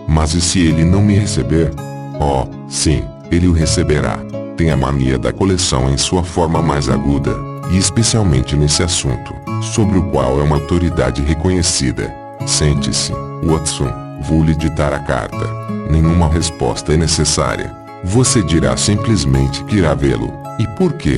Mas e se ele não me receber? Oh, sim, ele o receberá. Tem a mania da coleção em sua forma mais aguda, e especialmente nesse assunto, sobre o qual é uma autoridade reconhecida. Sente-se, Watson, vou lhe ditar a carta. Nenhuma resposta é necessária. Você dirá simplesmente que irá vê-lo. E por quê?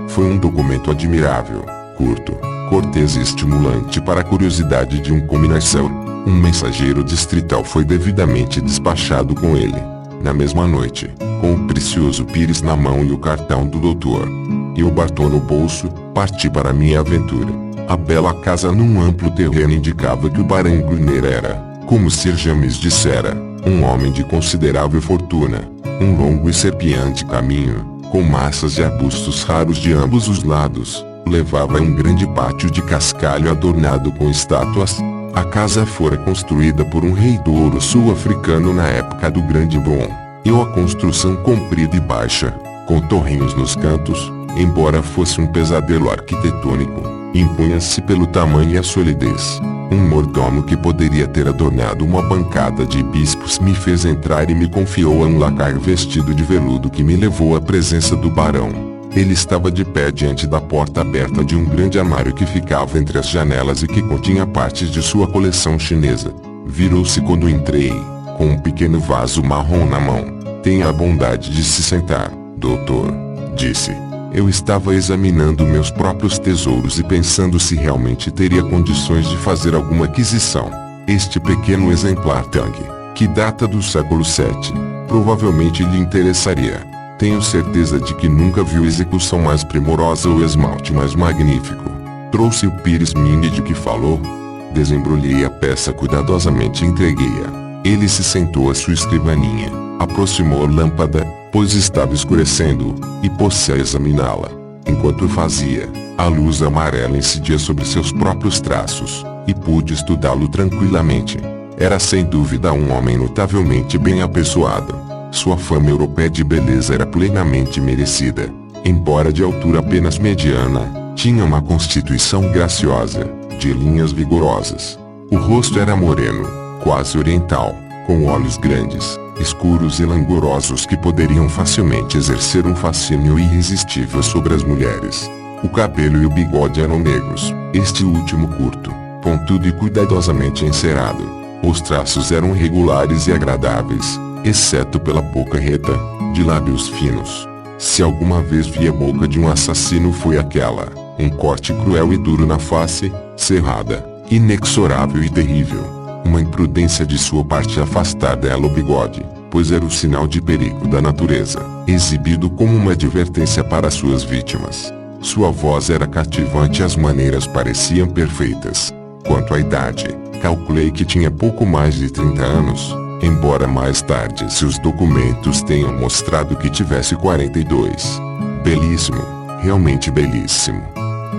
Foi um documento admirável, curto, cortês e estimulante para a curiosidade de um combinação. Um mensageiro distrital foi devidamente despachado com ele, na mesma noite, com o precioso pires na mão e o cartão do doutor. E o Barton no bolso, parti para minha aventura. A bela casa num amplo terreno indicava que o Barão Brunner era, como Sir James dissera, um homem de considerável fortuna. Um longo e serpeante caminho, com massas de arbustos raros de ambos os lados, levava a um grande pátio de cascalho adornado com estátuas. A casa fora construída por um rei do ouro sul-africano na época do Grande Boom. E a construção comprida e baixa, com torrinhos nos cantos, embora fosse um pesadelo arquitetônico, impunha-se pelo tamanho e a solidez. Um mordomo que poderia ter adornado uma bancada de bispos me fez entrar e me confiou a um lacaio vestido de veludo que me levou à presença do barão. Ele estava de pé diante da porta aberta de um grande armário que ficava entre as janelas e que continha partes de sua coleção chinesa. Virou-se quando entrei, com um pequeno vaso marrom na mão. Tenha a bondade de se sentar, doutor, disse. Eu estava examinando meus próprios tesouros e pensando se realmente teria condições de fazer alguma aquisição. Este pequeno exemplar Tang, que data do século VII, provavelmente lhe interessaria. Tenho certeza de que nunca viu execução mais primorosa ou esmalte mais magnífico. Trouxe o pires Ming de que falou? Desembrulhei a peça cuidadosamente e entreguei-a. Ele se sentou à sua escrivaninha, aproximou a lâmpada, pois estava escurecendo, e pôs-se a examiná-la. Enquanto fazia, a luz amarela incidia sobre seus próprios traços, e pude estudá-lo tranquilamente. Era sem dúvida um homem notavelmente bem apessoado. Sua fama europeia de beleza era plenamente merecida. Embora de altura apenas mediana, tinha uma constituição graciosa, de linhas vigorosas. O rosto era moreno, quase oriental, com olhos grandes, escuros e langorosos que poderiam facilmente exercer um fascínio irresistível sobre as mulheres. O cabelo e o bigode eram negros, este último curto, pontudo e cuidadosamente encerado. Os traços eram regulares e agradáveis, exceto pela boca reta, de lábios finos. Se alguma vez vi a boca de um assassino foi aquela, um corte cruel e duro na face, cerrada, inexorável e terrível. Uma imprudência de sua parte afastar dela o bigode, pois era o sinal de perigo da natureza, exibido como uma advertência para suas vítimas. Sua voz era cativante e as maneiras pareciam perfeitas. Quanto à idade, calculei que tinha pouco mais de 30 anos. Embora mais tarde seus documentos tenham mostrado que tivesse 42. Belíssimo, realmente belíssimo,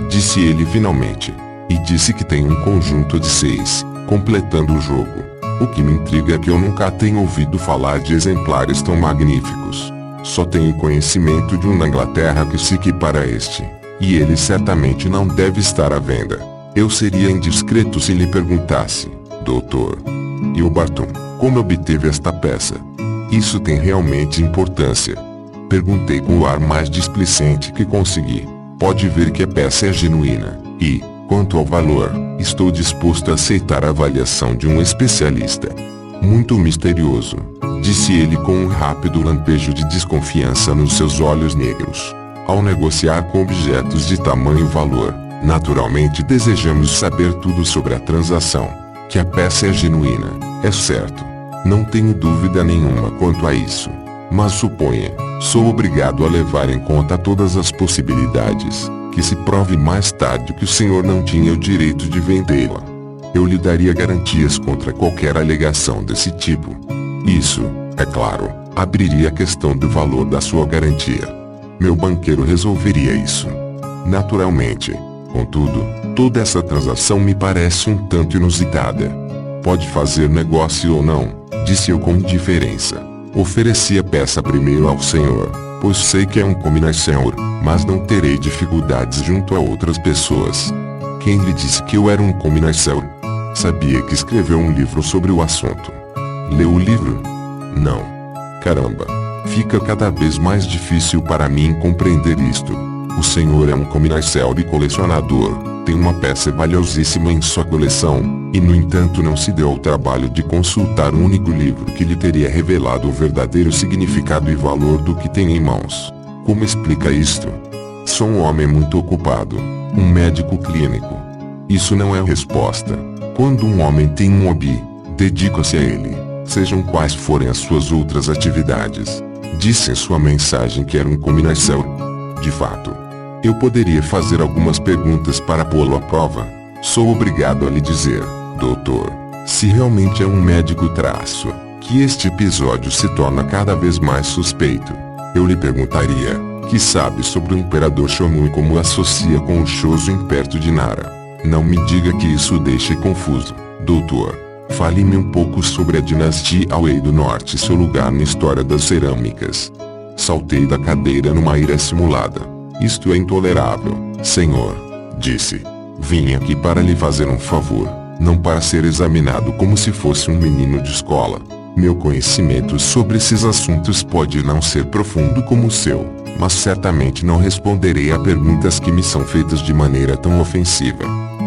disse ele finalmente. E disse que tem um conjunto de 6, completando o jogo. O que me intriga é que eu nunca tenho ouvido falar de exemplares tão magníficos. Só tenho conhecimento de um na Inglaterra que se equipara a este, e ele certamente não deve estar à venda. Eu seria indiscreto se lhe perguntasse, doutor. E o Barton, como obteve esta peça? Isso tem realmente importância? Perguntei com o ar mais displicente que consegui. Pode ver que a peça é genuína, e, quanto ao valor, estou disposto a aceitar a avaliação de um especialista. Muito misterioso, disse ele com um rápido lampejo de desconfiança nos seus olhos negros. Ao negociar com objetos de tamanho valor, naturalmente desejamos saber tudo sobre a transação. Que a peça é genuína, é certo. Não tenho dúvida nenhuma quanto a isso. Mas suponha, sou obrigado a levar em conta todas as possibilidades, que se prove mais tarde que o senhor não tinha o direito de vendê-la. Eu lhe daria garantias contra qualquer alegação desse tipo. Isso, é claro, abriria a questão do valor da sua garantia. Meu banqueiro resolveria isso. Naturalmente. Contudo, toda essa transação me parece um tanto inusitada. Pode fazer negócio ou não, disse eu com indiferença. Ofereci a peça primeiro ao senhor, pois sei que é um comercial, mas não terei dificuldades junto a outras pessoas. Quem lhe disse que eu era um comercial? Sabia que escreveu um livro sobre o assunto. Leu o livro? Não. Caramba. Fica cada vez mais difícil para mim compreender isto. O senhor é um comercial e colecionador, tem uma peça valiosíssima em sua coleção, e no entanto não se deu ao trabalho de consultar um único livro que lhe teria revelado o verdadeiro significado e valor do que tem em mãos. Como explica isto? Sou um homem muito ocupado, um médico clínico. Isso não é resposta. Quando um homem tem um hobby, dedica-se a ele, sejam quais forem as suas outras atividades. Disse em sua mensagem que era um comercial. De fato. Eu poderia fazer algumas perguntas para pô-lo à prova. Sou obrigado a lhe dizer, doutor, se realmente é um médico traço, que este episódio se torna cada vez mais suspeito. Eu lhe perguntaria, que sabe sobre o imperador Shomui e como associa com o Shoso Imperto de Nara. Não me diga que isso o deixe confuso, doutor. Fale-me um pouco sobre a dinastia Wei do Norte e seu lugar na história das cerâmicas. Saltei da cadeira numa ira simulada. Isto é intolerável, senhor, disse. Vim aqui para lhe fazer um favor, não para ser examinado como se fosse um menino de escola. Meu conhecimento sobre esses assuntos pode não ser profundo como o seu, mas certamente não responderei a perguntas que me são feitas de maneira tão ofensiva.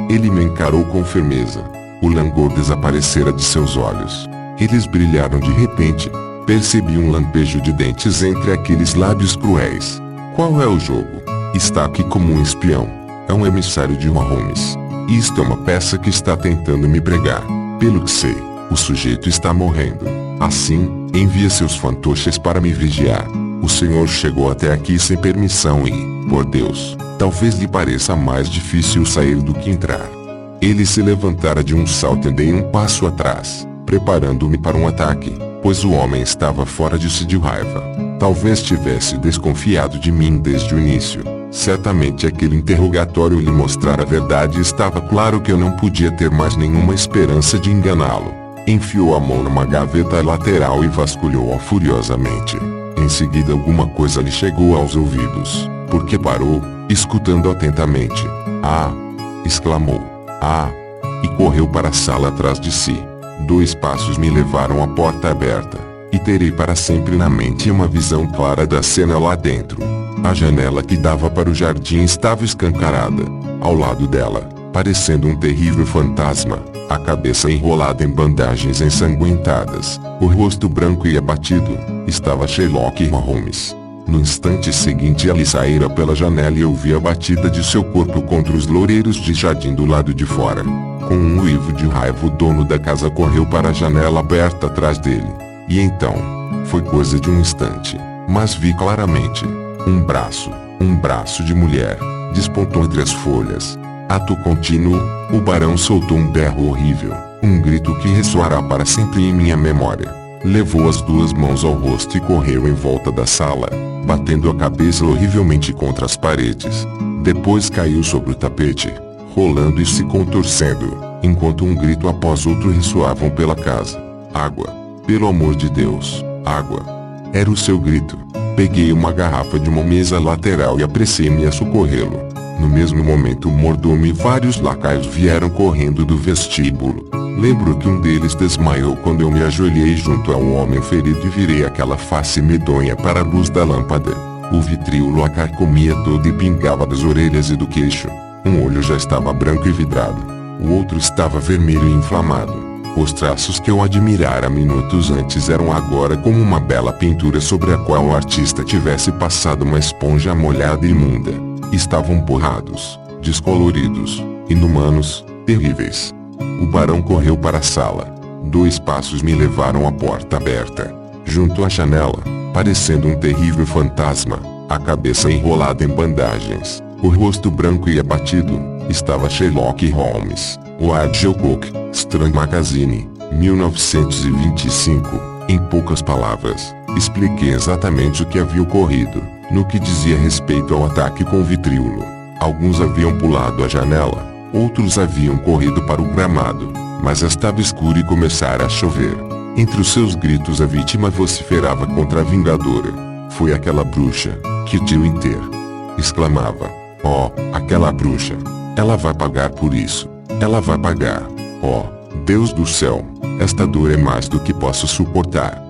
Ele me encarou com firmeza. O langor desaparecera de seus olhos. Eles brilharam de repente. Percebi um lampejo de dentes entre aqueles lábios cruéis. Qual é o jogo? Está aqui como um espião. É um emissário de Holmes. Isto é uma peça que está tentando me pregar. Pelo que sei, o sujeito está morrendo. Assim, envia seus fantoches para me vigiar. O senhor chegou até aqui sem permissão e, por Deus, talvez lhe pareça mais difícil sair do que entrar. Ele se levantara de um salto e dei um passo atrás, preparando-me para um ataque, pois o homem estava fora de si de raiva. Talvez tivesse desconfiado de mim desde o início. Certamente aquele interrogatório lhe mostrara a verdade e estava claro que eu não podia ter mais nenhuma esperança de enganá-lo. Enfiou a mão numa gaveta lateral e vasculhou-a furiosamente. Em seguida alguma coisa lhe chegou aos ouvidos, porque parou, escutando atentamente. Ah! Exclamou. Ah! E correu para a sala atrás de si. 2 passos me levaram à porta aberta. E terei para sempre na mente uma visão clara da cena lá dentro. A janela que dava para o jardim estava escancarada. Ao lado dela, parecendo um terrível fantasma, a cabeça enrolada em bandagens ensanguentadas, o rosto branco e abatido, estava Sherlock Holmes. No instante seguinte ele saíra pela janela e eu vi a batida de seu corpo contra os loureiros de jardim do lado de fora. Com um uivo de raiva o dono da casa correu para a janela aberta atrás dele. E então, foi coisa de um instante, mas vi claramente. Um braço de mulher, despontou entre as folhas. Ato contínuo, o barão soltou um berro horrível, um grito que ressoará para sempre em minha memória. Levou as 2 mãos ao rosto e correu em volta da sala, batendo a cabeça horrivelmente contra as paredes. Depois caiu sobre o tapete, rolando e se contorcendo, enquanto um grito após outro ressoavam pela casa. Água! Pelo amor de Deus, água! Era o seu grito. Peguei uma garrafa de uma mesa lateral e apressei-me a socorrê-lo. No mesmo momento o mordomo e vários lacaios vieram correndo do vestíbulo. Lembro que um deles desmaiou quando eu me ajoelhei junto ao homem ferido e virei aquela face medonha para a luz da lâmpada. O vitríolo a carcomia todo e pingava das orelhas e do queixo. Um olho já estava branco e vidrado. O outro estava vermelho e inflamado. Os traços que eu admirara minutos antes eram agora como uma bela pintura sobre a qual o artista tivesse passado uma esponja molhada e imunda. Estavam borrados, descoloridos, inumanos, terríveis. O barão correu para a sala. 2 passos me levaram à porta aberta. Junto à janela, parecendo um terrível fantasma, a cabeça enrolada em bandagens, o rosto branco e abatido, estava Sherlock Holmes. Wardell Cook, Strand Magazine, 1925. Em poucas palavras, expliquei exatamente o que havia ocorrido, no que dizia respeito ao ataque com vitríolo. Alguns haviam pulado a janela, outros haviam corrido para o gramado, mas estava escuro e começara a chover. Entre os seus gritos a vítima vociferava contra a vingadora. Foi aquela bruxa, Kitty Winter. Exclamava. Oh, aquela bruxa. Ela vai pagar por isso. Ela vai pagar. Oh, Deus do céu, esta dor é mais do que posso suportar.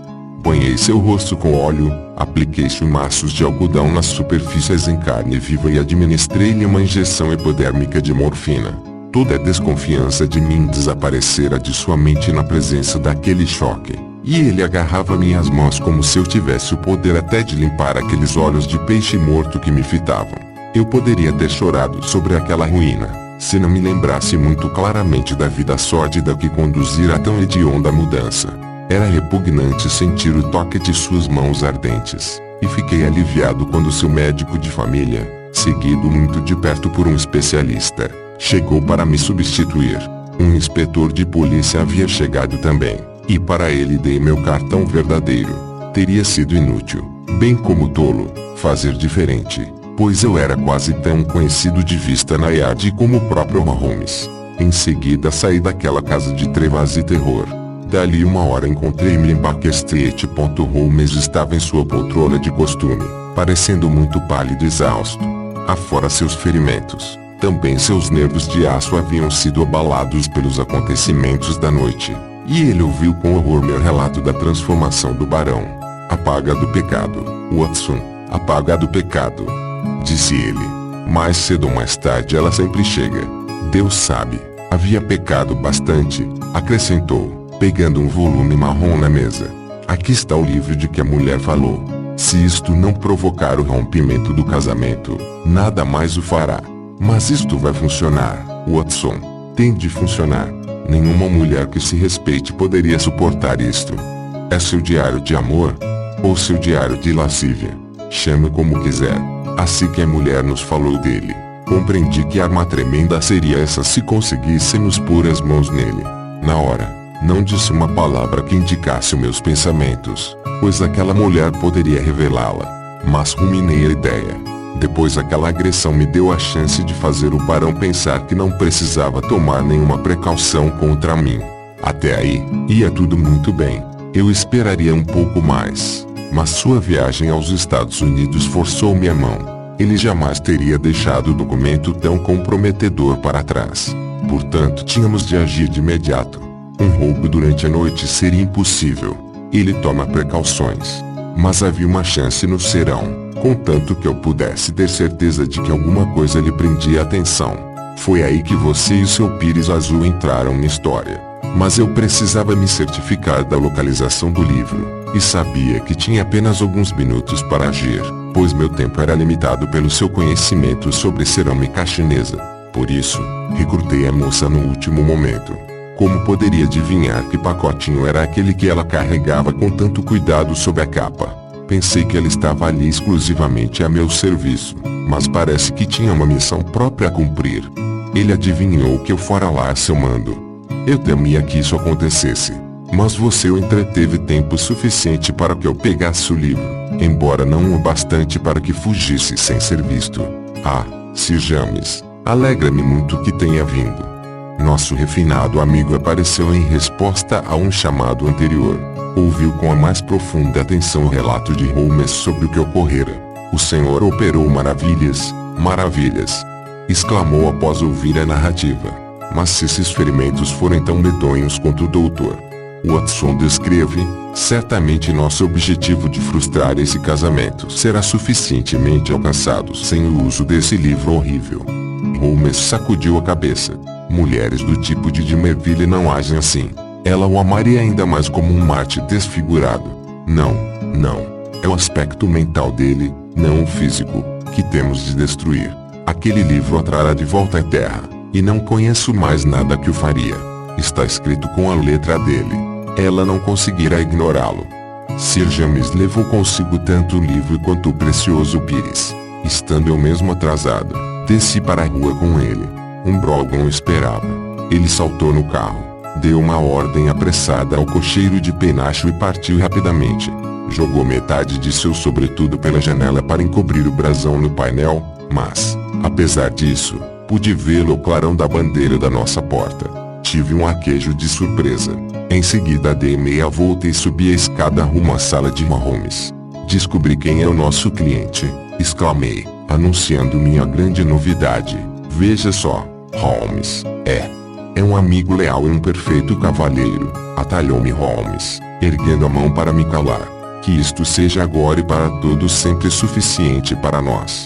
Banhei seu rosto com óleo, apliquei chumaços de algodão nas superfícies em carne viva e administrei-lhe uma injeção hipodérmica de morfina. Toda a desconfiança de mim desaparecera de sua mente na presença daquele choque, e ele agarrava minhas mãos como se eu tivesse o poder até de limpar aqueles olhos de peixe morto que me fitavam. Eu poderia ter chorado sobre aquela ruína, se não me lembrasse muito claramente da vida sórdida que conduzira a tão hedionda mudança. Era repugnante sentir o toque de suas mãos ardentes, e fiquei aliviado quando seu médico de família, seguido muito de perto por um especialista, chegou para me substituir. Um inspetor de polícia havia chegado também, e para ele dei meu cartão verdadeiro. Teria sido inútil, bem como tolo, fazer diferente, pois eu era quase tão conhecido de vista na Yard como o próprio Holmes. Em seguida saí daquela casa de trevas e terror. Dali 1 hora encontrei-me em Baker Street. Holmes estava em sua poltrona de costume, parecendo muito pálido e exausto. Afora seus ferimentos, também seus nervos de aço haviam sido abalados pelos acontecimentos da noite, e ele ouviu com horror meu relato da transformação do barão. A paga do pecado, Watson, a paga do pecado, disse ele. Mais cedo ou mais tarde ela sempre chega. Deus sabe, havia pecado bastante, acrescentou, pegando um volume marrom na mesa. Aqui está o livro de que a mulher falou. Se isto não provocar o rompimento do casamento, nada mais o fará. Mas isto vai funcionar, Watson. Tem de funcionar. Nenhuma mulher que se respeite poderia suportar isto. É seu diário de amor? Ou seu diário de lascívia? Chame como quiser. Assim que a mulher nos falou dele, compreendi que arma tremenda seria essa se conseguíssemos pôr as mãos nele. Na hora, não disse uma palavra que indicasse meus pensamentos, pois aquela mulher poderia revelá-la. Mas ruminei a ideia. Depois aquela agressão me deu a chance de fazer o barão pensar que não precisava tomar nenhuma precaução contra mim. Até aí, ia tudo muito bem. Eu esperaria um pouco mais, mas sua viagem aos Estados Unidos forçou-me a mão. Ele jamais teria deixado o documento tão comprometedor para trás. Portanto, tínhamos de agir de imediato. Um roubo durante a noite seria impossível. Ele toma precauções. Mas havia uma chance no serão, contanto que eu pudesse ter certeza de que alguma coisa lhe prendia a atenção. Foi aí que você e o seu pires azul entraram na história. Mas eu precisava me certificar da localização do livro, e sabia que tinha apenas alguns minutos para agir, pois meu tempo era limitado pelo seu conhecimento sobre cerâmica chinesa. Por isso, recrutei a moça no último momento. Como poderia adivinhar que pacotinho era aquele que ela carregava com tanto cuidado sob a capa? Pensei que ela estava ali exclusivamente a meu serviço, mas parece que tinha uma missão própria a cumprir. Ele adivinhou que eu fora lá a seu mando. Eu temia que isso acontecesse, mas você o entreteve tempo suficiente para que eu pegasse o livro, embora não o bastante para que fugisse sem ser visto. Ah, Sir James, alegra-me muito que tenha vindo. Nosso refinado amigo apareceu em resposta a um chamado anterior. Ouviu com a mais profunda atenção o relato de Holmes sobre o que ocorrera. O senhor operou maravilhas, maravilhas. exclamou após ouvir a narrativa. Mas se esses ferimentos forem tão medonhos quanto o Dr. Watson descreve, certamente nosso objetivo de frustrar esse casamento será suficientemente alcançado sem o uso desse livro horrível. Holmes sacudiu a cabeça. Mulheres do tipo de Merville não agem assim. Ela o amaria ainda mais como um Marte desfigurado. Não. É o aspecto mental dele, não o físico, que temos de destruir. Aquele livro a trará de volta à Terra, e não conheço mais nada que o faria. Está escrito com a letra dele. Ela não conseguirá ignorá-lo. Sir James levou consigo tanto o livro quanto o precioso pires. Estando eu mesmo atrasado, desci para a rua com ele. Um Brogan o esperava. Ele saltou no carro, deu uma ordem apressada ao cocheiro de penacho e partiu rapidamente. Jogou metade de seu sobretudo pela janela para encobrir o brasão no painel, mas, apesar disso, pude vê-lo ao clarão da bandeira da nossa porta. Tive um arquejo de surpresa. Em seguida dei meia volta e subi a escada rumo à sala de Holmes. Descobri quem é o nosso cliente, exclamei, anunciando minha grande novidade. Veja só, Holmes, é um amigo leal e um perfeito cavalheiro, atalhou-me Holmes, erguendo a mão para me calar. Que isto seja agora e para todos sempre suficiente para nós.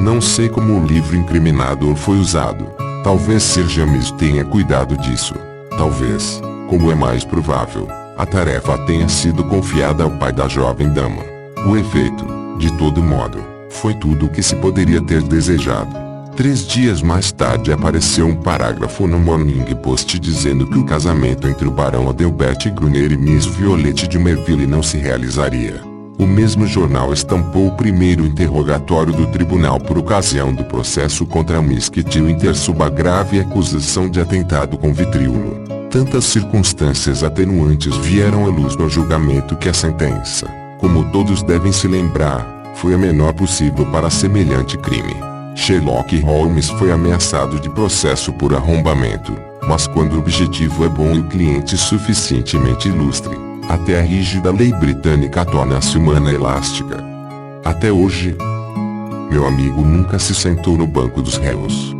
Não sei como o livro incriminador foi usado. Talvez Sir James tenha cuidado disso. Talvez, como é mais provável, a tarefa tenha sido confiada ao pai da jovem dama. O efeito, de todo modo, foi tudo o que se poderia ter desejado. 3 dias mais tarde apareceu um parágrafo no Morning Post dizendo que o casamento entre o barão Adelbert Gruner e Miss Violette de Merville não se realizaria. O mesmo jornal estampou o primeiro interrogatório do tribunal por ocasião do processo contra Miss Kettlewitter sob a grave acusação de atentado com vitriolo. Tantas circunstâncias atenuantes vieram à luz no julgamento que a sentença, como todos devem se lembrar, foi a menor possível para semelhante crime. Sherlock Holmes foi ameaçado de processo por arrombamento, mas quando o objetivo é bom e o cliente suficientemente ilustre, até a rígida lei britânica torna-se humana e elástica. Até hoje, meu amigo nunca se sentou no banco dos réus.